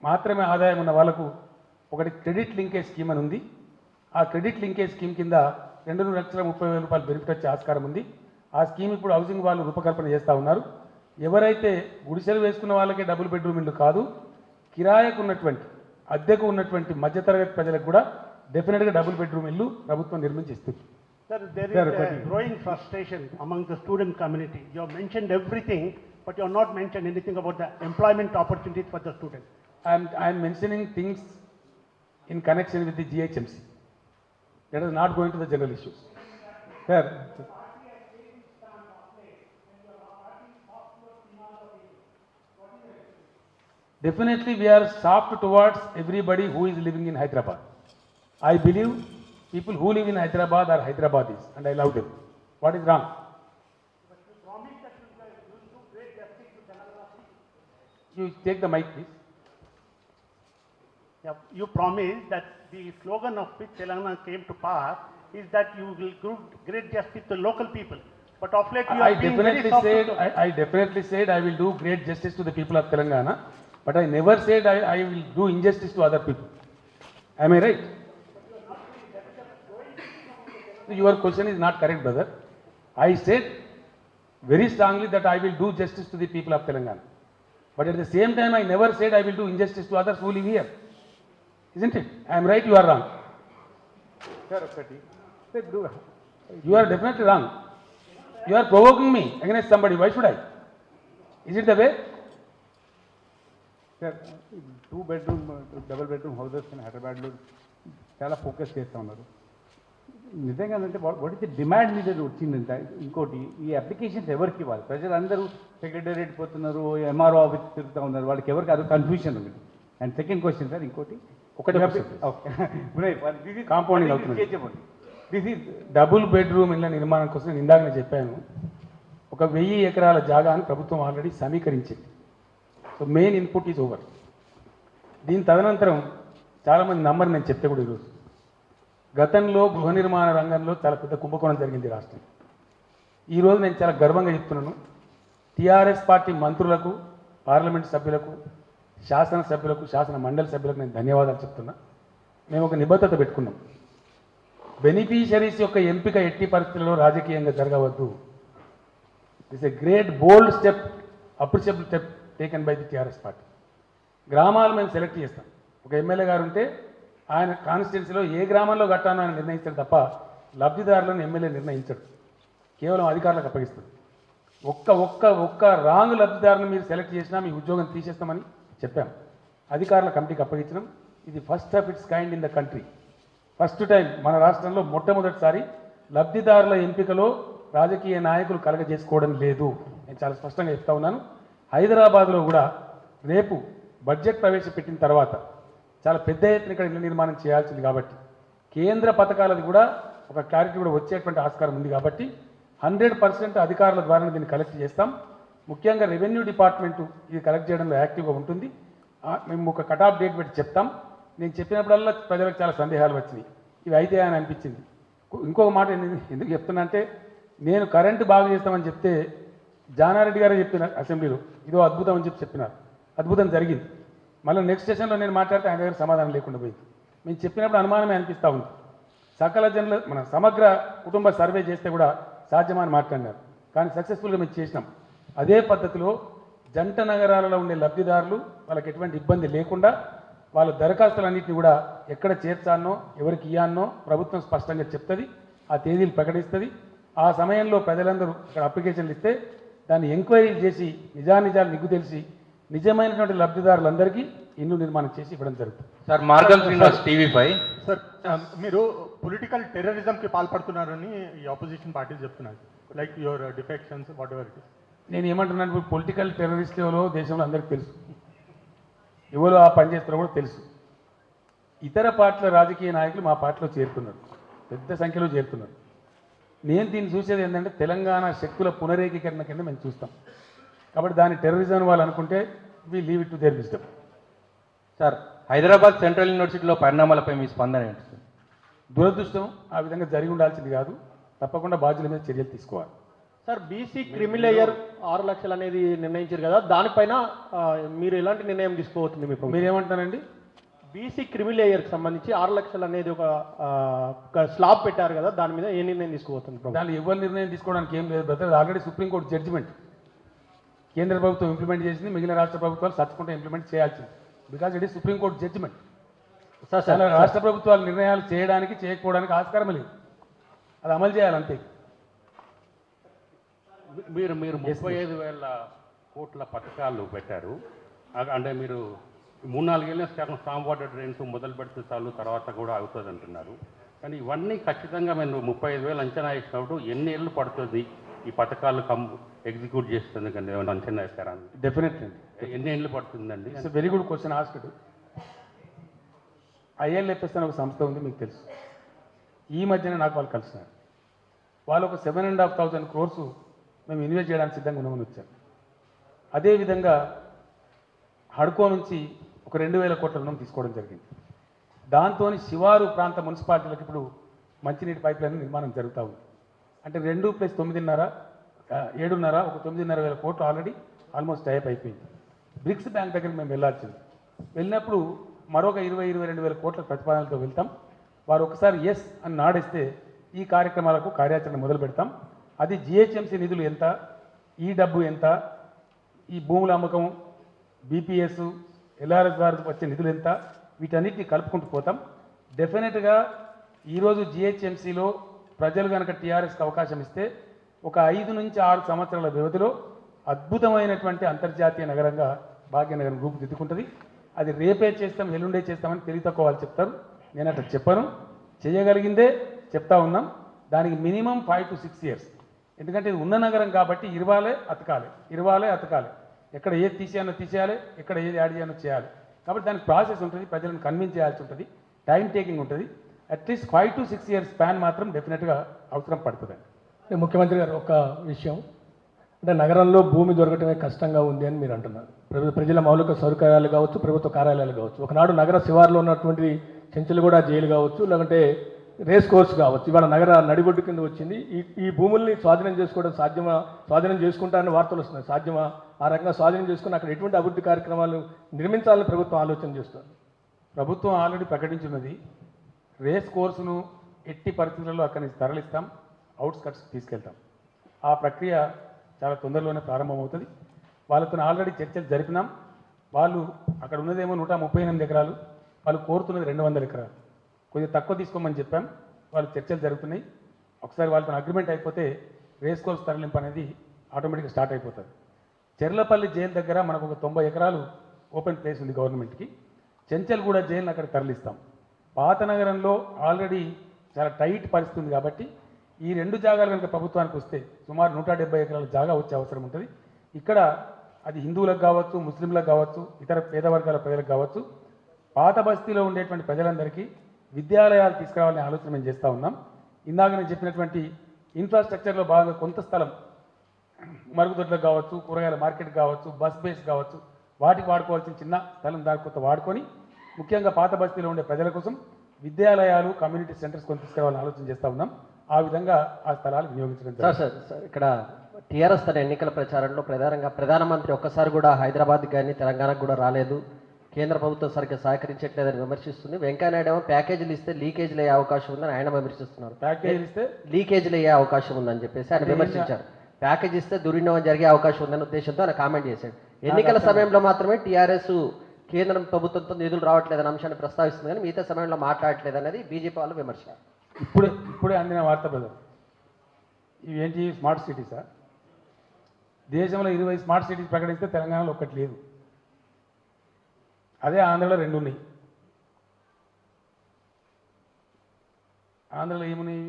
మాత్రమే ఆదాయం ఉన్న వాళ్ళకు ఒకటి క్రెడిట్ లింకేజ్ స్కీమ్ అని ఉంది. ఆ క్రెడిట్ లింకేజ్ స్కీమ్ కింద 2,30,000 రూపాయలు బెనిఫిట్ వచ్చే ఆస్కారం ఉంది. ఆ స్కీమ్ ఇప్పుడు హౌసింగ్ వాళ్ళు రూపకల్పన చేస్తూ ఉన్నారు. ఎవరైతే గుడిసెలు వేసుకున్న వాళ్ళకే డబుల్ బెడ్రూమ్ ఇల్లు కాదు, కిరాయకు ఉన్నటువంటి అద్దెకు ఉన్నటువంటి మధ్యతరగతి ప్రజలకు కూడా డెఫినెట్గా డబుల్ బెడ్రూమ్ ఇల్లు ప్రభుత్వం నిర్మించి ఇస్తుంది. Sir, there is a growing frustration among the student community. You have mentioned everything, but you have not mentioned anything about the employment opportunities for the students. I am mentioning things in connection with the GHMC. That is not going to the general issues. Sir, Definitely we are soft towards everybody who is living in Hyderabad. I believe people who live in Hyderabad are Hyderabadis and I love them. What is wrong? You take the mic, please. Yeah, you promised that the slogan of which Telangana came to pass is that you will give great justice to local people. But of late you I are being very soft. I definitely said I will do great justice to the people of Telangana, but I never said I will do injustice to other people. Am I right? Your question is not correct, brother. I said very strongly that I will do justice to the people of Telangana. But at the same time, I never said I will do injustice to others who live here. Isn't it? I am right, you are wrong. You are definitely wrong. You are provoking me against somebody. Why should I? Is it the way? Sir 2 bedroom double bedroom houses in హైదరాబాద్లో చాలా focus చేస్తూ ఉన్నారు. నిజంగా అంటే what is the demand మీద వచ్చిందంటే ఇంకోటి ఈ అప్లికేషన్స్ ఎవరికి ఇవ్వాలి? ప్రజలందరూ సెక్రటేరియట్ పోతున్నారు, ఎంఆర్ఓ ఆఫీస్ తిరుగుతూ ఉన్నారు, వాళ్ళకి ఎవరికి అది కన్ఫ్యూషన్ ఉంది. అండ్ సెకండ్ క్వశ్చన్ సార్ ఇంకోటి ఒకటే కాంపౌండింగ్ అవుతుంది. దిస్ ఈజ్ డబుల్ బెడ్రూమ్ ఇళ్ళ నిర్మాణం కోసం నేను ఇందాక చెప్పాను, 1,000 ఎకరాల జాగాను ప్రభుత్వం ఆల్రెడీ సమీకరించింది. So main input is over. దీని తదనంతరం చాలామంది నంబర్ నేను చెప్తే కూడా ఈరోజు గతంలో గృహ నిర్మాణ రంగంలో చాలా పెద్ద కుంభకోణం జరిగింది రాష్ట్రం. ఈరోజు నేను చాలా గర్వంగా చెప్తున్నాను, టీఆర్ఎస్ పార్టీ మంత్రులకు, పార్లమెంట్ సభ్యులకు, శాసనసభ్యులకు, శాసన మండలి సభ్యులకు నేను ధన్యవాదాలు చెప్తున్నా. మేము ఒక నిబద్ధత పెట్టుకున్నాం. బెనిఫిషరీస్ యొక్క ఎంపిక ఎట్టి పరిస్థితుల్లో రాజకీయంగా జరగవద్దు. This a great bold step, appreciable step taken by the TRS party. గ్రామాలు మేము సెలెక్ట్ చేస్తాం. ఒక ఎమ్మెల్యే గారు ఉంటే ఆయన కాన్స్టిట్యున్సీలో ఏ గ్రామంలో కట్టానో ఆయన నిర్ణయిస్తాడు తప్ప లబ్ధిదారులను ఎమ్మెల్యే నిర్ణయించడు, కేవలం అధికారులకు అప్పగిస్తాడు. ఒక్క రాంగ్ లబ్ధిదారులను మీరు సెలెక్ట్ చేసినా మీ ఉద్యోగం తీసేస్తామని చెప్పాం. అధికారుల కమిటీకి అప్పగించడం ఇది first of it's kind in the country. First time మన రాష్ట్రంలో మొట్టమొదటిసారి లబ్ధిదారుల ఎంపికలో రాజకీయ నాయకులు కలగజేసుకోవడం లేదు. నేను చాలా స్పష్టంగా చెప్తా ఉన్నాను. హైదరాబాద్లో కూడా రేపు బడ్జెట్ ప్రవేశపెట్టిన తర్వాత చాలా పెద్ద ఎత్తున ఇక్కడ ఇళ్ల నిర్మాణం చేయాల్సింది కాబట్టి కేంద్ర పథకాలది కూడా ఒక క్లారిటీ కూడా వచ్చేటువంటి ఆస్కారం ఉంది కాబట్టి 100% అధికారుల ద్వారా దీన్ని కలెక్ట్ చేస్తాం. ముఖ్యంగా రెవెన్యూ డిపార్ట్మెంటు ఇది కలెక్ట్ చేయడంలో యాక్టివ్గా ఉంటుంది. మేము ఒక కట్ ఆఫ్ డేట్ పెట్టి చెప్తాం. నేను చెప్పినప్పుడల్లా ప్రజలకు చాలా సందేహాలు వచ్చినాయి, ఇవి అయితే అని అనిపించింది. ఇంకొక మాట ఎందుకు చెప్తున్నా అంటే, నేను కరెంటు బాగు చేస్తామని చెప్తే జానారెడ్డి గారే చెప్పిన అసెంబ్లీలో ఇదో అద్భుతం అని చెప్పినారు. అద్భుతం జరిగింది. మళ్ళీ నెక్స్ట్ సెషన్లో నేను మాట్లాడితే ఆయన దగ్గర సమాధానం లేకుండా పోయింది. మేము చెప్పినప్పుడు అనుమానమే అనిపిస్తూ ఉంది. సకల జనుల మన సమగ్ర కుటుంబ సర్వే చేస్తే కూడా సాధ్యమని మాట్లాడినారు, కానీ సక్సెస్ఫుల్గా మేము చేసినాం. అదే పద్ధతిలో జంట నగరాలలో ఉండే లబ్ధిదారులు వాళ్ళకి ఎటువంటి ఇబ్బంది లేకుండా వాళ్ళ దరఖాస్తులన్నింటినీ కూడా ఎక్కడ చేర్చానో ఎవరికి ఇయ్యానో ప్రభుత్వం స్పష్టంగా చెప్తుంది, ఆ తేదీలు ప్రకటిస్తుంది. ఆ సమయంలో ప్రజలందరూ ఇక్కడ అప్లికేషన్లు ఇస్తే దాన్ని ఎంక్వైరీ చేసి నిజానిజాలు నిగ్గు తెలిసి నిజమైనటువంటి లబ్ధిదారులందరికీ ఇల్లు నిర్మాణం చేసి ఇవ్వడం జరుగుతుంది. సార్ మార్గం శ్రీనివాస్ టీవీ5. సార్ మీరు పొలిటికల్ టెర్రరిజంకి పాల్పడుతున్నారని ఈ ఆపోజిషన్ పార్టీలు చెప్తున్నారు, like your defections what ever it is. నేను ఏమంటున్నాను, ఇప్పుడు పొలిటికల్ టెర్రరిస్ట్ ఎవరో దేశంలో అందరికీ తెలుసు, ఎవరో ఆ పని చేస్తారో కూడా తెలుసు. ఇతర పార్టీల రాజకీయ నాయకులు మా పార్టీలో చేరుతున్నారు, పెద్ద సంఖ్యలో చేరుతున్నారు. నేను దీన్ని చూసేది ఏంటంటే తెలంగాణ శక్తుల పునరేకీకరణ కింద మేము చూస్తాం. కాబట్టి దాని టెర్రరిజం వాళ్ళు అనుకుంటే we leave it to their wisdom. Sir Hyderabad central యూనివర్సిటీలో పరిణామాలపై మీ స్పందన ఏంటి సార్? దురదృష్టం ఆ విధంగా జరిగి ఉండాల్సింది కాదు. తప్పకుండా బాధ్యుల మీద చర్యలు తీసుకోవాలి. సార్ బీసీ క్రిమిలేయర్ 6 లక్షలు అనేది నిర్ణయించారు కదా, దానిపైన మీరు ఎలాంటి నిర్ణయం తీసుకోబోతుంది మీ ప్రభుత్వం? మీరేమంటారండి? బీసీ క్రిమిలేయర్కి సంబంధించి 6 లక్షలు అనేది ఒక స్లాబ్ పెట్టారు కదా, దాని మీద ఏ నిర్ణయం తీసుకోబోతుంది ప్రభుత్వం? దానిలో ఎవరు నిర్ణయం తీసుకోవడానికి ఏం లేదు బ్రదర్. ఆల్రెడీ సుప్రీంకోర్టు జడ్జిమెంట్ కేంద్ర ప్రభుత్వం ఇంప్లిమెంట్ చేసింది, మిగిలిన రాష్ట్ర ప్రభుత్వాలు సచ్చుకుంటే ఇంప్లిమెంట్ చేయాల్సింది. Because it is supreme court judgement. Sir రాష్ట్ర ప్రభుత్వాలు నిర్ణయాలు చేయడానికి చేయకపోవడానికి ఆస్కారం లేదు, అది అమలు చేయాలంతే. మీరు 35,000 కోట్ల పథకాలు పెట్టారు. అంటే మీరు 3-4 ఏళ్ళ స్టామ్ వాటర్ డ్రైన్స్ మొదలు పెడితే చాలు, తర్వాత కూడా అవుతుంది అంటున్నారు. కానీ ఇవన్నీ ఖచ్చితంగా మేము 35,000 అంచనా వేసినప్పుడు ఎన్ని ఏళ్ళు పడుతుంది ఈ పథకాలు ఎగ్జిక్యూట్ చేస్తుంది కానీ ఏమైనా అంచనా వేస్తారా? డెఫినెట్లీ ఎన్ని ఏళ్ళు పడుతుందండి? It's very good question asked. ILFS అనే ఒక సంస్థ ఉంది, మీకు తెలుసు. ఈ మధ్యన నాకు వాళ్ళు కలిసినారు. వాళ్ళు ఒక 7,500 crores మేము ఇన్వెస్ట్ చేయడానికి సిద్ధంగా ఉన్నామని వచ్చారు. అదేవిధంగా హడ్కో నుంచి ఒక 2,000 కోట్ల రుణం తీసుకోవడం జరిగింది. దాంతో శివారు ప్రాంత మున్సిపాలిటీలకు ఇప్పుడు మంచినీటి పైప్ లైన్ నిర్మాణం జరుగుతూ ఉంది. అంటే 2 + 9.5 7.5 ఒక 9,500 కోట్లు ఆల్రెడీ ఆల్మోస్ట్ టైప్ అయిపోయింది. బ్రిక్స్ బ్యాంక్ దగ్గరికి మేము వెళ్ళాల్సింది. వెళ్ళినప్పుడు మరొక 22,000 కోట్ల ప్రతిపాదనలతో వెళ్తాం. వారు ఒకసారి ఎస్ అని నాడేస్తే ఈ కార్యక్రమాలకు కార్యాచరణ మొదలు పెడతాం. అది GHMC నిధులు ఎంత, ఈ డబ్బు ఎంత, ఈ భూముల అమ్మకం, BPS, LRS ద్వారా వచ్చే నిధులు ఎంత, వీటన్నిటిని కలుపుకుంటూ పోతాం. డెఫినెట్గా ఈరోజు GHMCలో ప్రజలు కనుక TRSకి అవకాశం ఇస్తే ఒక 5 నుంచి 6 సంవత్సరాల వ్యవధిలో అద్భుతమైనటువంటి అంతర్జాతీయ నగరంగా భాగ్యనగరం రూపుదిద్దుకుంటుంది. అది రేపే చేస్తాం, ఎల్లుండే చేస్తామని తెలివి తక్కువ వాళ్ళు చెప్తారు. నేను అట్లా చెప్పను, చేయగలిగిందే చెప్తా ఉన్నాం. దానికి మినిమం 5 to 6 years. ఎందుకంటే ఇది ఉన్న నగరం కాబట్టి ఇరవాలే అతకాలి. ఎక్కడ ఏది తీసేయాలి, ఎక్కడ ఏది యాడ్ చేయాలో చేయాలి. కాబట్టి దానికి ప్రాసెస్ ఉంటుంది, ప్రజలను కన్విన్స్ చేయాల్సి ఉంటుంది, టైం టేకింగ్ ఉంటుంది. అట్లీస్ట్ 5 to 6 years స్పాన్ మాత్రం డెఫినెట్గా అవసరం పడుతుందండి. ముఖ్యమంత్రి గారు ఒక విషయం అంటే నగరంలో భూమి దొరకటమే కష్టంగా ఉంది అని మీరు అంటున్నారు. ప్రజల మౌలిక సౌకర్యాలు కావచ్చు, ప్రభుత్వ కార్యాలయాలు కావచ్చు, ఒకనాడు నగర శివారులో ఉన్నటువంటి చెంచులగూడ జైలు కావచ్చు, లేదంటే రేస్ కోర్స్ కావచ్చు, ఇవాళ నగర నడిబొడ్డు కింద వచ్చింది. ఈ భూముల్ని స్వాధీనం చేసుకోవడం సాధ్యమా? స్వాధీనం చేసుకుంటారని వార్తలు వస్తున్నాయి. సాధ్యమా? ఆ రకంగా స్వాధీనం చేసుకుని అక్కడ ఎటువంటి అభివృద్ధి కార్యక్రమాలు నిర్మించాలని ప్రభుత్వం ఆలోచన చేస్తుంది? ప్రభుత్వం ఆల్రెడీ ప్రకటించున్నది. రేస్ కోర్సును ఎట్టి పరిస్థితుల్లో అక్కడి నుంచి తరలిస్తాం, అవుట్స్కట్స్ తీసుకెళ్తాం. ఆ ప్రక్రియ చాలా తొందరలోనే ప్రారంభమవుతుంది. వాళ్ళతో ఆల్రెడీ చర్చలు జరిపినాం. వాళ్ళు అక్కడ ఉన్నదేమో 138 ఎకరాలు, వాళ్ళు కోరుతున్నది 200 ఎకరాలు. కొద్దిగా తక్కువ తీసుకోమని చెప్పాం. వాళ్ళు చర్చలు జరుగుతున్నాయి. ఒకసారి వాళ్ళతో అగ్రిమెంట్ అయిపోతే రేస్ కోర్స్ తరలింపు అనేది ఆటోమేటిక్గా స్టార్ట్ అయిపోతుంది. చెర్లపల్లి జైలు దగ్గర మనకు ఒక 90 ఎకరాలు ఓపెన్ ప్లేస్ ఉంది గవర్నమెంట్కి. చెంచల్గూడ జైలుని అక్కడ తరలిస్తాం. పాత నగరంలో ఆల్రెడీ చాలా టైట్ పరిస్థితి ఉంది కాబట్టి ఈ 2 జాగాలు కనుక ప్రభుత్వానికి వస్తే సుమారు 170 ఎకరాల జాగా వచ్చే అవసరం ఉంటుంది. ఇక్కడ అది హిందువులకు కావచ్చు, ముస్లింలకు కావచ్చు, ఇతర పేద వర్గాల ప్రజలకు కావచ్చు, పాత బస్తీలో ఉండేటువంటి ప్రజలందరికీ విద్యాలయాలు తీసుకురావాలనే ఆలోచన మేము చేస్తూ ఉన్నాం. ఇందాక నేను చెప్పినటువంటి ఇన్ఫ్రాస్ట్రక్చర్లో భాగంగా కొంత స్థలం మరుగుదొడ్లకు కావచ్చు, కూరగాయల మార్కెట్ కావచ్చు, బస్ బేస్ కావచ్చు, వాటికి వాడుకోవాల్సిన చిన్న స్థలం దాని కొంత వాడుకొని ముఖ్యంగా పాత బస్తీలో ఉండే ప్రజల కోసం విద్యాలయాలు, కమ్యూనిటీ సెంటర్స్ కొన్ని తీసుకురావాలని ఆలోచన చేస్తూ ఉన్నాం. ఆ విధంగా ఆ స్థలాలు వినియోగించడం సార్ ఇక్కడ టీఆర్ఎస్ తన ఎన్నికల ప్రచారంలో ప్రధానమంత్రి ఒక్కసారి కూడా హైదరాబాద్కి కానీ తెలంగాణకు కూడా రాలేదు, కేంద్ర ప్రభుత్వం సరిగ్గా సహకరించట్లేదని విమర్శిస్తుంది. వెంకయ్యనాయుడు ఏమో ప్యాకేజీలు ఇస్తే లీకేజీలు అయ్యే అవకాశం ఉందని ఆయన విమర్శిస్తున్నారు. ప్యాకేజీలు ఇస్తే లీకేజీలు అయ్యే అవకాశం ఉందని చెప్పేసి ఆయన విమర్శించారు. ప్యాకేజ్ ఇస్తే దుర్వినియోగం జరిగే అవకాశం ఉందనే ఉద్దేశంతో ఆయన కామెంట్ చేశాడు. ఎన్నికల సమయంలో మాత్రమే టీఆర్ఎస్ కేంద్రం ప్రభుత్వంతో నిధులు రావట్లేదన్న అంశాన్ని ప్రస్తావిస్తుంది, కానీ మిగతా సమయంలో మాట్లాడట్లేదు అనేది బీజేపీ వాళ్ళు విమర్శ. ఇప్పుడే అందిన వార్త బ్రదర్, ఇవేంటి స్మార్ట్ సిటీసా? దేశంలో 20 స్మార్ట్ సిటీస్ ప్రకటిస్తే తెలంగాణలో ఒక్కటి లేదు. అదే ఆంధ్రలో 2 ఉన్నాయి. ఆంధ్రలో ఏమున్నాయి?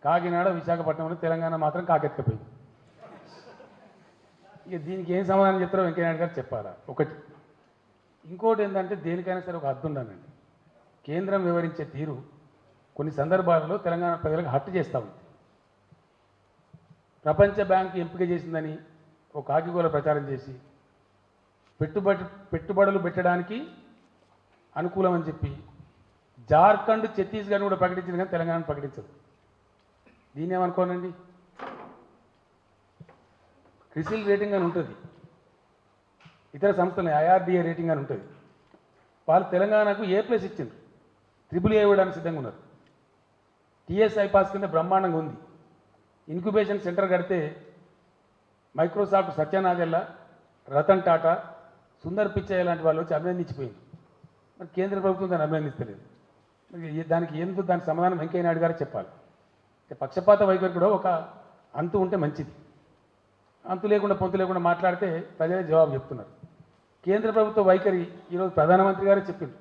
కాకినాడ, విశాఖపట్నంలో, తెలంగాణ మాత్రం కాకెత్తుకపోయింది. ఇక దీనికి ఏం సమాధానం చెప్తారో వెంకయ్యనాయుడు గారు చెప్పాలా ఒకటి. ఇంకోటి ఏంటంటే దేనికైనా సరే ఒక హద్దు ఉండాలండి. కేంద్రం వివరించే తీరు కొన్ని సందర్భాలలో తెలంగాణ ప్రజలకు హట్టు చేస్తూ ఉంది. ప్రపంచ బ్యాంకు ఎంపిక చేసిందని ఒక కాకిగోల ప్రచారం చేసి పెట్టుబడులు పెట్టడానికి అనుకూలమని చెప్పి జార్ఖండ్ ఛత్తీస్గఢ్ కూడా ప్రకటించింది కానీ తెలంగాణను ప్రకటించదు. దీన్ని ఏమనుకోనండి, క్రిసిల్ రేటింగ్ అని ఉంటుంది, ఇతర సంస్థలు IRDA రేటింగ్ అని ఉంటుంది. వాళ్ళు తెలంగాణకు A+ ఇచ్చిండ్రు, AAA ఇవ్వడానికి సిద్ధంగా ఉన్నారు. TSI పాస్ కింద బ్రహ్మాండంగా ఉంది. ఇంక్యుబేషన్ సెంటర్ కడితే మైక్రోసాఫ్ట్ సత్యనాదెల్ల, రతన్ టాటా, సుందర్ పిచ్చయ్య లాంటి వాళ్ళు వచ్చి అభినందించిపోయింది. మరి కేంద్ర ప్రభుత్వం దాన్ని అభినందిస్తలేదు. మరి దానికి ఎందుకు దానికి సమాధానం వెంకయ్య నాయుడు గారు చెప్పాలి. పక్షపాత వైఖరి కూడా ఒక అంతు ఉంటే మంచిది. అంతు లేకుండా పొంతు లేకుండా మాట్లాడితే ప్రజలే జవాబు చెప్తున్నారు. కేంద్ర ప్రభుత్వ వైఖరి ఈరోజు ప్రధానమంత్రి గారే చెప్పిండు,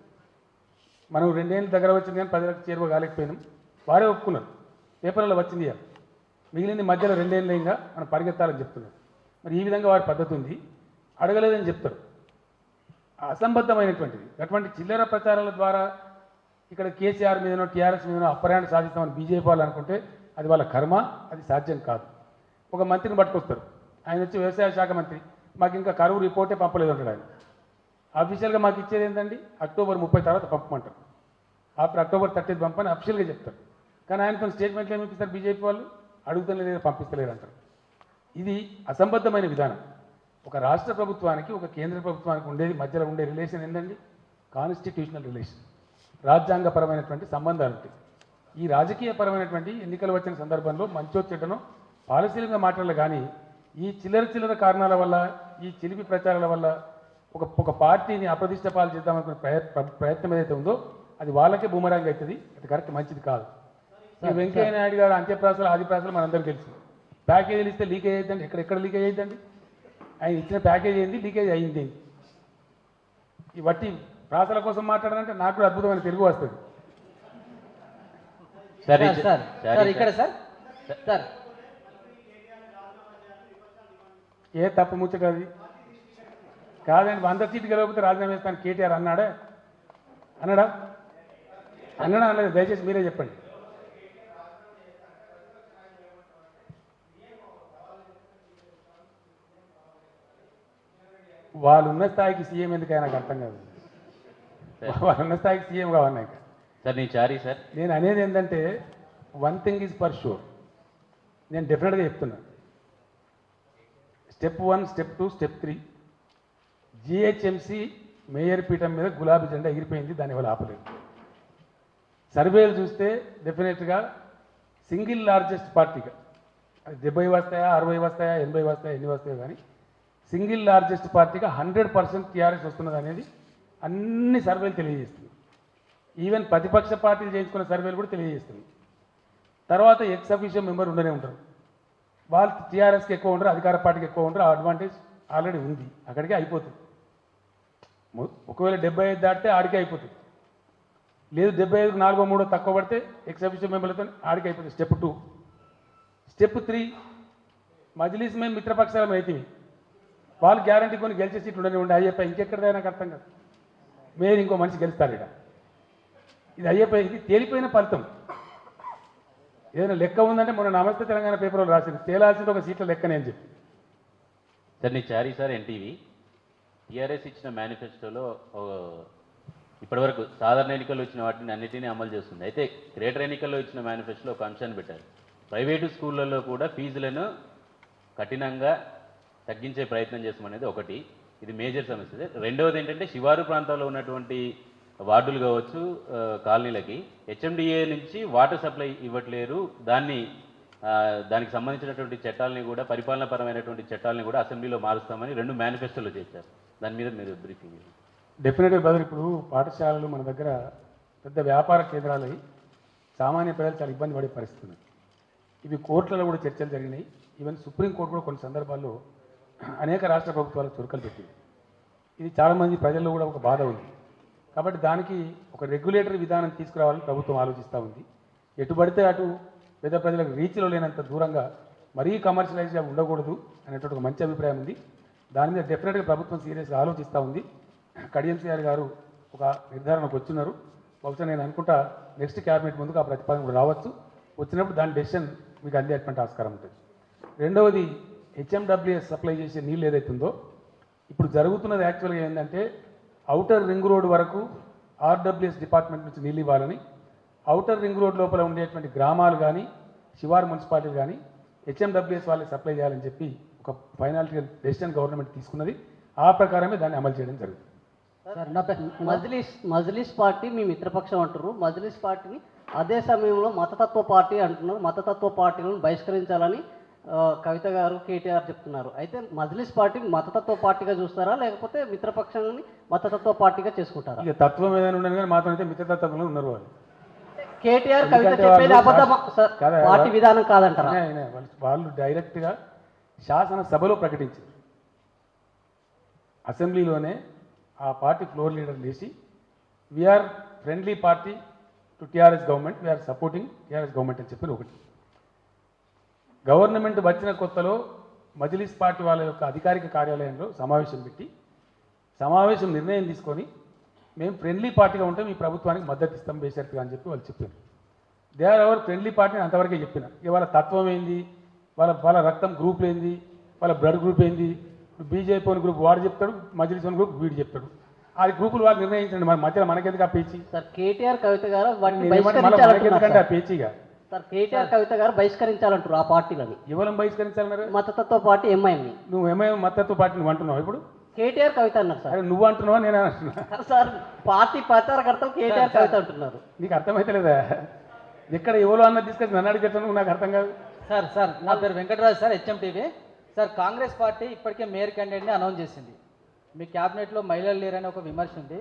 మనం 2 ఏళ్ళు దగ్గర వచ్చింది కానీ ప్రజలకు చేరువ కాలేకపోయినాం, వారే ఒప్పుకున్నారు, పేపర్లలో వచ్చింది. మిగిలింది మధ్యలో 2 ఏళ్ళు ఇంకా మనం పరిగెత్తాలని చెప్తున్నారు. మరి ఈ విధంగా వారి పద్ధతి ఉంది, అడగలేదని చెప్తారు. అసంబద్ధమైనటువంటిది. అటువంటి చిల్లర ప్రచారాల ద్వారా ఇక్కడ కేసీఆర్ మీదనో టీఆర్ఎస్ మీదనో అప్పరాన్ని సాధిస్తామని బీజేపీ వాళ్ళు అనుకుంటే అది వాళ్ళ కర్మ, అది సాధ్యం కాదు. ఒక మంత్రిని పట్టుకొస్తారు, ఆయన వచ్చి వ్యవసాయ శాఖ మంత్రి, మాకు ఇంకా కరువు రిపోర్టే పంపలేదు అంటాడు ఆయన. అఫీషియల్గా మాకు ఇచ్చేది ఏంటండి, అక్టోబర్ 30 తర్వాత పంపమంటారు. ఆఫ్టర్ అక్టోబర్ 30 పంపని అఫీషియల్గా చెప్తారు. కానీ ఆయనతో స్టేట్మెంట్లు ఏమి ఇస్తారు బీజేపీ వాళ్ళు, అడుగుతలేదు పంపిస్తలేరు అంటారు. ఇది అసంబద్ధమైన విధానం. ఒక రాష్ట్ర ప్రభుత్వానికి ఒక కేంద్ర ప్రభుత్వానికి ఉండేది మధ్యలో ఉండే రిలేషన్ ఏంటండి, కాన్స్టిట్యూషనల్ రిలేషన్, రాజ్యాంగపరమైనటువంటి సంబంధాలు ఉంటాయి. ఈ రాజకీయపరమైనటువంటి ఎన్నికలు వచ్చిన సందర్భంలో మంచో చెడ్డనో పాలసీలుగా మాట్లాడాలి. కానీ ఈ చిల్లర కారణాల వల్ల, ఈ చిలిపి ప్రచారాల వల్ల ఒక పార్టీని అప్రతిష్ట పాలు చేద్దామనుకునే ప్రయత్నం ఏదైతే ఉందో అది వాళ్ళకే బూమరాంగ్ అవుతుంది. అది కరెక్ట్, మంచిది కాదు. ఈ వెంకయ్య నాయుడు గారు అంత్యప్రాసాలు ఆదిప్రాసాలు మనందరికీ తెలుసు. ప్యాకేజీలు ఇస్తే లీకేజ్ అవుతుందండి, ఎక్కడ లీకేజ్ అవుతుందండి? ఆయన ఇచ్చిన ప్యాకేజ్ ఏంది, లీకేజ్ అయింది ఏంటి? ఈ వట్టి ప్రాసల కోసం మాట్లాడాలంటే నాకు కూడా అద్భుతమైన తెలుగు వస్తుంది. ఇక్కడ సార్ ఏ తప్పు ముచ్చట అది కాదండి. 100 సీట్లు గెలవకపోతే రాజీనామా చేస్తాను కేటీఆర్ అన్నాడా? అనలేదు. దయచేసి మీరే చెప్పండి. వాళ్ళు ఉన్న స్థాయికి సీఎం ఎందుకైనా నాకు అర్థం కాదు. వాళ్ళు ఉన్న స్థాయికి సీఎం కావాలి నాకు. సార్ నేను చారీ సార్, నేను అనేది ఏంటంటే one thing is for sure, నేను డెఫినెట్గా చెప్తున్నా. Step 1, step 2, step 3 GHMC mayor పీఠం మీద గులాబీ జెండా ఎగిరిపోయింది, దానివల్ల ఆపలేదు. సర్వేలు చూస్తే డెఫినెట్గా సింగిల్ లార్జెస్ట్ పార్టీగా, అది 70 వస్తాయా, 60 వస్తాయా, 80 వస్తాయా, ఎన్ని వస్తాయో కానీ సింగిల్ లార్జెస్ట్ పార్టీగా 100% టీఆర్ఎస్ వస్తున్నది అనేది అన్ని సర్వేలు తెలియజేస్తుంది. ఈవెన్ ప్రతిపక్ష పార్టీలు చేయించుకున్న సర్వేలు కూడా తెలియజేస్తుంది. తర్వాత ఎక్స్ అఫీషియో మెంబర్ ఉండనే ఉంటారు, వాళ్ళు టీఆర్ఎస్కి ఎక్కువ ఉండరు, అధికార పార్టీకి ఎక్కువ ఉండరు. ఆ అడ్వాంటేజ్ ఆల్రెడీ ఉంది, అక్కడికే అయిపోతుంది. ఒకవేళ 75 దాటితే ఆడికే అయిపోతుంది. లేదు 75కు 4 3 తక్కువ పడితే ఎక్స్ అఫీషియో మెంబర్లతో ఆడికి అయిపోతుంది. స్టెప్ 2. స్టెప్ 3 మజ్లిస్ మేము మిత్రపక్షాలం అయితే వాళ్ళు గ్యారంటీ కొని గెలిచే సీట్లు ఉండనే అయ్యప్ప ఇంకెక్కడదా నాకు అర్థం కాదు. మీరు ఇంకో మనిషి గెలుస్తారు ఇక్కడ, ఇది అయ్యప్ప, ఇది తేలిపోయిన ఫలితం. ఏదైనా లెక్క ఉందంటే మొన్న నమస్తే తెలంగాణ పేపర్లో రాసింది, తేలాల్సింది ఒక సీట్ల లెక్కనే అని చెప్పి. సార్ నీ చారీ సార్, NTV టీఆర్ఎస్ ఇచ్చిన మేనిఫెస్టోలో ఇప్పటివరకు సాధారణ ఎన్నికల్లో ఇచ్చిన వాటిని అన్నిటినీ అమలు చేస్తుంది. అయితే గ్రేటర్ ఎన్నికల్లో ఇచ్చిన మేనిఫెస్టోలో ఒక అంశాన్ని పెట్టారు, ప్రైవేటు స్కూళ్ళల్లో కూడా ఫీజులను కఠినంగా తగ్గించే ప్రయత్నం చేస్తామనేది ఒకటి. ఇది మేజర్ సమస్య. రెండవది ఏంటంటే శివారు ప్రాంతాల్లో ఉన్నటువంటి వార్డులు కావచ్చు, కాలనీలకి HMDA నుంచి వాటర్ సప్లై ఇవ్వట్లేరు, దానికి సంబంధించినటువంటి చట్టాలని కూడా, పరిపాలనాపరమైనటువంటి చట్టాలని కూడా అసెంబ్లీలో మారుస్తామని 2 మేనిఫెస్టోలో చేశారు. దాని మీద మీరు బ్రీఫింగ్. డెఫినెట్గా బ్రదర్, ఇప్పుడు పాఠశాలలు మన దగ్గర పెద్ద వ్యాపార కేంద్రాలు, సామాన్య ప్రజలు చాలా ఇబ్బంది పడే పరిస్థితి ఉంది. ఇవి కోర్టులలో కూడా చర్చలు జరిగినాయి. ఈవెన్ సుప్రీంకోర్టు కూడా కొన్ని సందర్భాల్లో అనేక రాష్ట్ర ప్రభుత్వాలకు చురుకలు పెట్టింది. ఇది చాలామంది ప్రజల్లో కూడా ఒక బాధ ఉంది. కాబట్టి దానికి ఒక రెగ్యులేటరీ విధానం తీసుకురావాలని ప్రభుత్వం ఆలోచిస్తూ ఉంది. ఎటు పడితే అటు పేద ప్రజలకు రీచ్లో లేనంత దూరంగా మరీ కమర్షియలైజ్గా ఉండకూడదు అనేటువంటి ఒక మంచి అభిప్రాయం ఉంది. దాని మీద డెఫినెట్గా ప్రభుత్వం సీరియస్గా ఆలోచిస్తూ ఉంది. కడియం సిఆర్ గారు ఒక నిర్ధారణకు వచ్చినారు. బహుశా నేను అనుకుంటా నెక్స్ట్ క్యాబినెట్ ముందుకు ఆ ప్రతిపాదన కూడా రావచ్చు. వచ్చినప్పుడు దాని డెసిషన్ మీకు అందేటువంటి ఆస్కారం ఉంటుంది. రెండవది HMWS సప్లై చేసే నీళ్ళు ఏదైతే ఉందో, ఇప్పుడు జరుగుతున్నది యాక్చువల్గా ఏంటంటే ఔటర్ రింగ్ రోడ్ వరకు ఆర్డబ్ల్యూఎస్ డిపార్ట్మెంట్ నుంచి నీళ్ళు ఇవ్వాలని, ఔటర్ రింగ్ రోడ్ లోపల ఉండేటువంటి గ్రామాలు కానీ శివారు మున్సిపాలిటీలు కానీ హెచ్ఎండబ్ల్యూఎస్ వాళ్ళకి సప్లై చేయాలని చెప్పి ఒక ఫైనల్ డెసిషన్ గవర్నమెంట్ తీసుకున్నది. ఆ ప్రకారమే దాన్ని అమలు చేయడం జరుగుతుంది. సార్ మజ్లిస్ పార్టీ మీ మిత్రపక్షం అంటున్నారు. మజ్లిస్ పార్టీని అదే సమయంలో మతతత్వ పార్టీ అంటున్నారు. మతతత్వ పార్టీలను బహిష్కరించాలని కవిత గారు, కేటీఆర్ చెప్తున్నారు. అయితే మజ్లిస్ పార్టీ మతతత్వ పార్టీగా చూస్తారా, లేకపోతే మిత్రపక్షాన్ని మతతత్వ పార్టీగా చేసుకుంటారా? ఇక తత్వం ఏదైనా ఉండదు కానీ మాత్రం అయితే మిత్రతత్వంలో ఉన్నారు వాళ్ళు. కేటీఆర్ కవిత చెప్పేది అబద్ధం సార్, పార్టీ విధానం కాదంటారా? వాళ్ళు డైరెక్ట్గా శాసనసభలో ప్రకటించారు. అసెంబ్లీలోనే ఆ పార్టీ ఫ్లోర్ లీడర్ లేచి we are friendly party to TRS government, we are supporting TRS government అని చెప్పి ఒకటి. గవర్నమెంట్ వచ్చిన కొత్తలో మజ్లిస్ పార్టీ వాళ్ళ యొక్క అధికారిక కార్యాలయంలో సమావేశం పెట్టి సమావేశం నిర్ణయం తీసుకొని మేము ఫ్రెండ్లీ పార్టీగా ఉంటే మీ ప్రభుత్వానికి మద్దతు ఇస్తాం బేషరతుగా అని చెప్పి వాళ్ళు చెప్పారు. They are our friendly party అని అంతవరకే చెప్పిన. వాళ్ళ తత్వం ఏంది, వాళ్ళ రక్తం గ్రూప్ ఏంది, వాళ్ళ బ్లడ్ గ్రూప్ ఏంది, ఇప్పుడు బీజేపీ అని గ్రూప్ వాడు చెప్తాడు, మజ్లిస్ అని గ్రూప్ వీడు చెప్తాడు. అది గ్రూపులు వాళ్ళు నిర్ణయించండి, మన మధ్యలో మనకెందుకు ఆ పేచీ? సార్ కేటీఆర్ కవిత గారు మనకెందుకంటే ఆ పేచీగా సార్ కేటీఆర్ కవిత గారు బహిష్కరించాలంటారు ఆ పార్టీలని. ఎవరిని బహిష్కరించాలన్నారు? మతతత్వ పార్టీ ఎంఐఎంని. నువ్వు ఎంఐఎం మతతత్వ పార్టీ నువ్వు అంటున్నావు ఇప్పుడు? కేటీఆర్ కవిత అన్నారు సార్. నువ్వు అంటున్నావా నేను అంటున్నా? సార్ పార్టీ ప్రచారకర్తలు కేటీఆర్ కవిత అంటున్నారు. నీకు అర్థమైతే లేదా? ఎక్కడ ఎవరో అన్నది తీసుకొచ్చి నన్ను అడిగేటాను నాకు అర్థం కాదు. సార్ నా పేరు Venkataraju sir, HMTV. Sir Congress party ఇప్పటికే మేయర్ క్యాండిడేట్ని అనౌన్స్ చేసింది. మీ క్యాబినెట్లో మహిళలు లేరని ఒక విమర్శ ఉంది.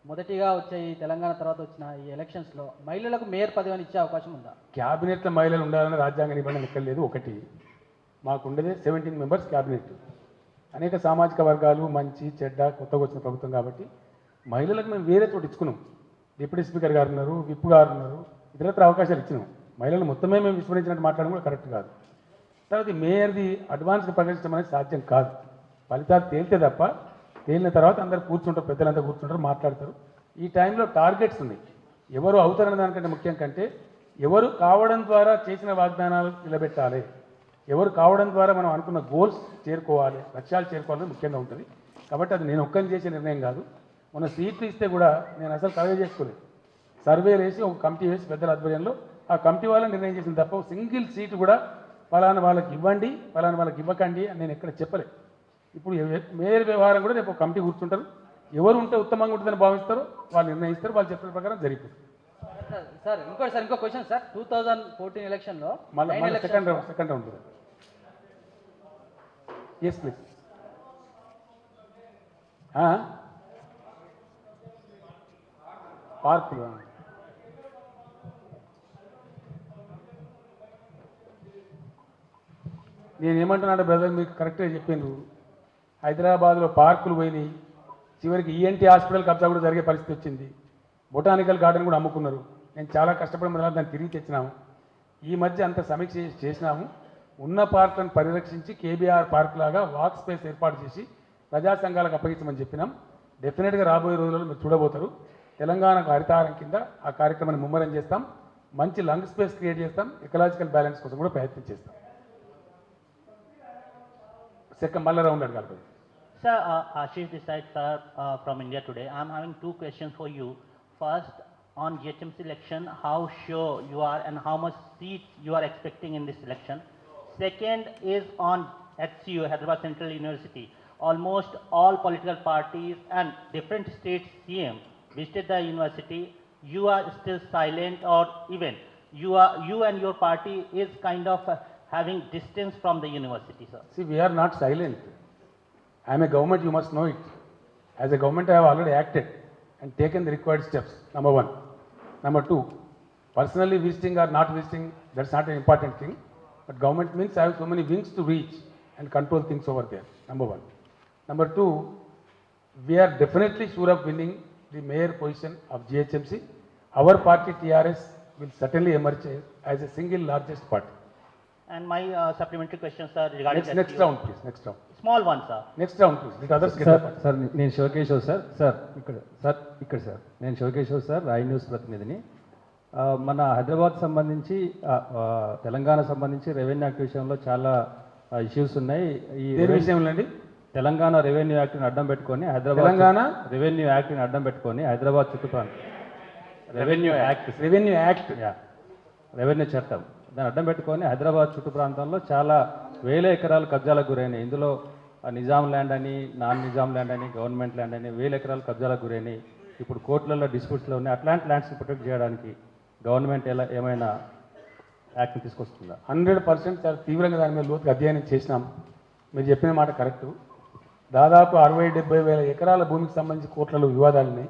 మొదటిగా వచ్చే ఈ తెలంగాణ తర్వాత వచ్చిన ఈ ఎలక్షన్స్లో మహిళలకు మేయర్ పదవిని ఇచ్చే అవకాశం ఉందా? క్యాబినెట్లో మహిళలు ఉండాలని రాజ్యాంగ నిబంధన ఎక్కడ లేదు. ఒకటి మాకుండేదే 17 మెంబర్స్ క్యాబినెట్. అనేక సామాజిక వర్గాలు, మంచి చెడ్డ, కొత్తగా వచ్చిన ప్రభుత్వం కాబట్టి మహిళలకు మేము వేరే చోటు ఇచ్చుకున్నాం. డిప్యూటీ స్పీకర్ గారు ఉన్నారు, విప్ గారు ఉన్నారు, ఇతరత్ర అవకాశాలు ఇచ్చినాం. మహిళలు మొత్తమే మేము విస్మరించినట్టు మాట్లాడడం కూడా కరెక్ట్ కాదు. తర్వాత మేయర్ది అడ్వాన్స్గా ప్రకటించడం అనేది సాధ్యం కాదు. ఫలితాలు తేలితే తప్ప, తేలిన తర్వాత అందరు కూర్చుంటారు, పెద్దలంతా కూర్చుంటారు, మాట్లాడతారు. ఈ టైంలో టార్గెట్స్ ఉన్నాయి. ఎవరు అవుతారన్న దానికంటే ముఖ్యం కంటే ఎవరు కావడం ద్వారా చేసిన వాగ్దానాలు నిలబెట్టాలి, ఎవరు కావడం ద్వారా మనం అనుకున్న గోల్స్ చేరుకోవాలి, లక్ష్యాలు చేరుకోవాలని ముఖ్యంగా ఉంటుంది. కాబట్టి అది నేను ఒక్కని చేసే నిర్ణయం కాదు. మొన్న సీట్లు ఇస్తే కూడా నేను అసలు కలవ చేసుకోలేదు. సర్వేలు వేసి ఒక కమిటీ వేసి పెద్దల ఆధ్వర్యంలో ఆ కమిటీ వాళ్ళని నిర్ణయం చేసిన తప్ప సింగిల్ సీటు కూడా ఫలానా వాళ్ళకి ఇవ్వండి, ఫలానా వాళ్ళకి ఇవ్వకండి అని నేను ఎక్కడ చెప్పలేదు. ఇప్పుడు మేయర్ వ్యవహారం కూడా రేపు ఒక కమిటీ కూర్చుంటారు. ఎవరు ఉంటే ఉత్తమంగా ఉంటుందని భావిస్తారో వాళ్ళు నిర్ణయిస్తారు, వాళ్ళు చెప్పిన ప్రకారం జరిగిపోతుంది. సార్ ఇంకో క్వశ్చన్ సార్, 2014 ఎలక్షన్లో మళ్ళీ సెకండ్ రౌండ్ ఎస్ ప్లీజ్. పార్కులు నేనేమంటున్నాడు బ్రదర్, మీకు కరెక్ట్గా చెప్పాను. హైదరాబాద్లో పార్కులు పోయినాయి, చివరికి ఈఎన్టీ హాస్పిటల్ కబ్జా కూడా జరిగే పరిస్థితి వచ్చింది. బొటానికల్ గార్డెన్ కూడా అమ్ముకున్నారు. నేను చాలా కష్టపడి మొదలు దాన్ని తిరిగి తెచ్చినాము. ఈ మధ్య అంత సమీక్ష చేసినాము. ఉన్న పార్కులను పరిరక్షించి కేబీఆర్ పార్క్ లాగా వాక్ స్పేస్ ఏర్పాటు చేసి ప్రజా సంఘాలకు అప్పగించమని చెప్పినాం. డెఫినెట్గా రాబోయే రోజుల్లో మీరు చూడబోతారు. తెలంగాణకు హరితహారం కింద ఆ కార్యక్రమాన్ని ముమ్మరం చేస్తాం. మంచి లంగ్ స్పేస్ క్రియేట్ చేస్తాం. ఎకలాజికల్ బ్యాలెన్స్ కోసం కూడా ప్రయత్నం చేస్తాం. మళ్ళీ రౌండ్ అడగాలి. Sir, Ashish Desai, sir, from India Today. I'm having two questions for you. First, on GHMC election, how sure you are and how much seats you are expecting in this election. Second is on HCU, Hyderabad Central University. Almost all political parties and different states CM visited the university. You are still silent, or even you and your party is kind of having distance from the university, sir. See, we are not silent. I am a government, you must know it. As a government, I have already acted and taken the required steps, number one. Number two, personally visiting or not visiting, that's not an important thing. But government means I have so many wings to reach and control things over there, number one. Number two, we are definitely sure of winning the mayor position of GHMC. Our party TRS will certainly emerge as a single largest party. And my supplementary questions are regarding Next round, please. Next round. Small one, sir. Next round, please. Let others get the part. Sir నేను Shivakeshav sir నేను Shivakeshav sir, I news ప్రతినిధిని. మన హైదరాబాద్ సంబంధించి తెలంగాణ సంబంధించి revenue act విషయంలో చాలా issues ఉన్నాయి. ఈ దేని విషయంలో అండి? తెలంగాణ రెవెన్యూ యాక్ట్ని అడ్డం పెట్టుకొని హైదరాబాద్ తెలంగాణ రెవెన్యూ యాక్ట్ని అడ్డం పెట్టుకొని హైదరాబాద్ చుట్టుప్రాంతం రెవెన్యూ యాక్ట్ రెవెన్యూ చట్టం దాన్ని అడ్డం పెట్టుకొని హైదరాబాద్ చుట్టు ప్రాంతంలో చాలా వేల ఎకరాలు కబ్జాలకు గురైనాయి. ఇందులో నిజాం ల్యాండ్ అని, నాన్ నిజాం ల్యాండ్ అని, గవర్నమెంట్ ల్యాండ్ అని వేల ఎకరాలు కబ్జాలకు గురైనాయి. ఇప్పుడు కోర్టులలో డిస్ప్యూట్స్లో ఉన్నాయి. అట్లాంటి ల్యాండ్స్ని ప్రొటెక్ట్ చేయడానికి గవర్నమెంట్ ఏమైనా యాక్ట్ని తీసుకొస్తుందా? 100% చాలా తీవ్రంగా దాని మీద లోతుగా అధ్యయనం చేసినాం. మీరు చెప్పిన మాట కరెక్టు. దాదాపు 60-70 వేల ఎకరాల భూమికి సంబంధించి కోర్టులలో వివాదాలు ఉన్నాయి.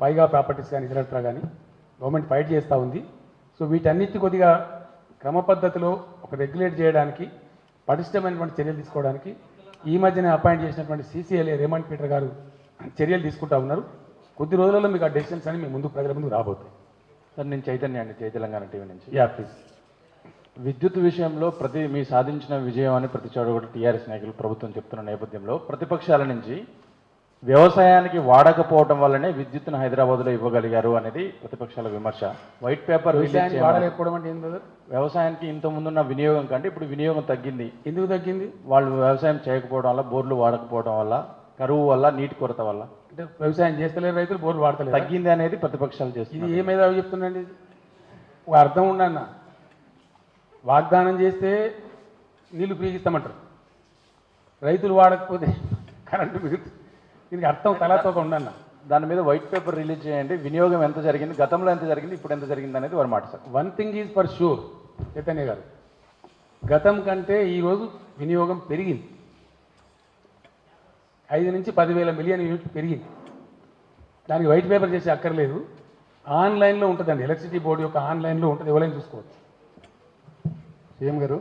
పైగా ప్రాపర్టీస్ కానీ ఇతరత్రా కానీ గవర్నమెంట్ ఫైట్ చేస్తూ ఉంది. సో వీటన్నిటి కొద్దిగా క్రమ పద్ధతిలో ఒక రెగ్యులేట్ చేయడానికి, పటిష్టమైనటువంటి చర్యలు తీసుకోవడానికి ఈ మధ్యనే అపాయింట్ చేసినటువంటి CCLA రేమండ్ పీటర్ గారు చర్యలు తీసుకుంటా ఉన్నారు. కొద్ది రోజులలో మీకు ఆ డెసిషన్స్ అని మీ ముందు ప్రజల ముందు రాబోతాయి. సార్, నేను చైతన్య అండి, జై తెలంగాణ టీవీ నుంచి. Yeah please. విద్యుత్ విషయంలో మీ సాధించిన విజయం అని ప్రతి చోట కూడా టీఆర్ఎస్ నాయకులు ప్రభుత్వం చెప్తున్న నేపథ్యంలో ప్రతిపక్షాల నుంచి వ్యవసాయానికి వాడకపోవడం వల్లనే విద్యుత్తును హైదరాబాద్లో ఇవ్వగలిగారు అనేది ప్రతిపక్షాల విమర్శ. వైట్ పేపర్ వాడలేకపోవడం అంటే ఏం బ్రదర్? వ్యవసాయానికి ఇంత ముందున్న వినియోగం కంటే ఇప్పుడు వినియోగం తగ్గింది. ఎందుకు తగ్గింది? వాళ్ళు వ్యవసాయం చేయకపోవడం వల్ల, బోర్లు వాడకపోవడం వల్ల, కరువు వల్ల, నీటి కొరత వల్ల. అంటే వ్యవసాయం చేస్తలేరు రైతులు, బోర్లు వాడతలేరు. తగ్గింది అనేది ప్రతిపక్షాలు చేస్తుంది. ఇది ఏ మేధావి చెప్తుందండి? ఒక అర్థం ఉండన్న. వాగ్దానం చేస్తే నీళ్లు పీగిస్తామంటారు, రైతులు వాడకపోతే కరెంటు మిగులుతుంది. దీనికి అర్థం తలాతోక ఉండన్న. దాని మీద వైట్ పేపర్ రిలీజ్ చేయండి. వినియోగం ఎంత జరిగింది, గతంలో ఎంత జరిగింది, ఇప్పుడు ఎంత జరిగింది అనేది వారు మాట sir. One thing is for sure Chaitanya గారు, గతం కంటే ఈరోజు వినియోగం పెరిగింది. 5 నుంచి 10,000 మిలియన్ యూనిట్లు పెరిగింది. దానికి వైట్ పేపర్ చేసి అక్కర్లేదు. ఆన్లైన్లో ఉంటుందండి, ఎలక్ట్రిసిటీ బోర్డు యొక్క ఆన్లైన్లో ఉంటుంది, ఎవరైనా చూసుకోవచ్చు. సీఎం గారు,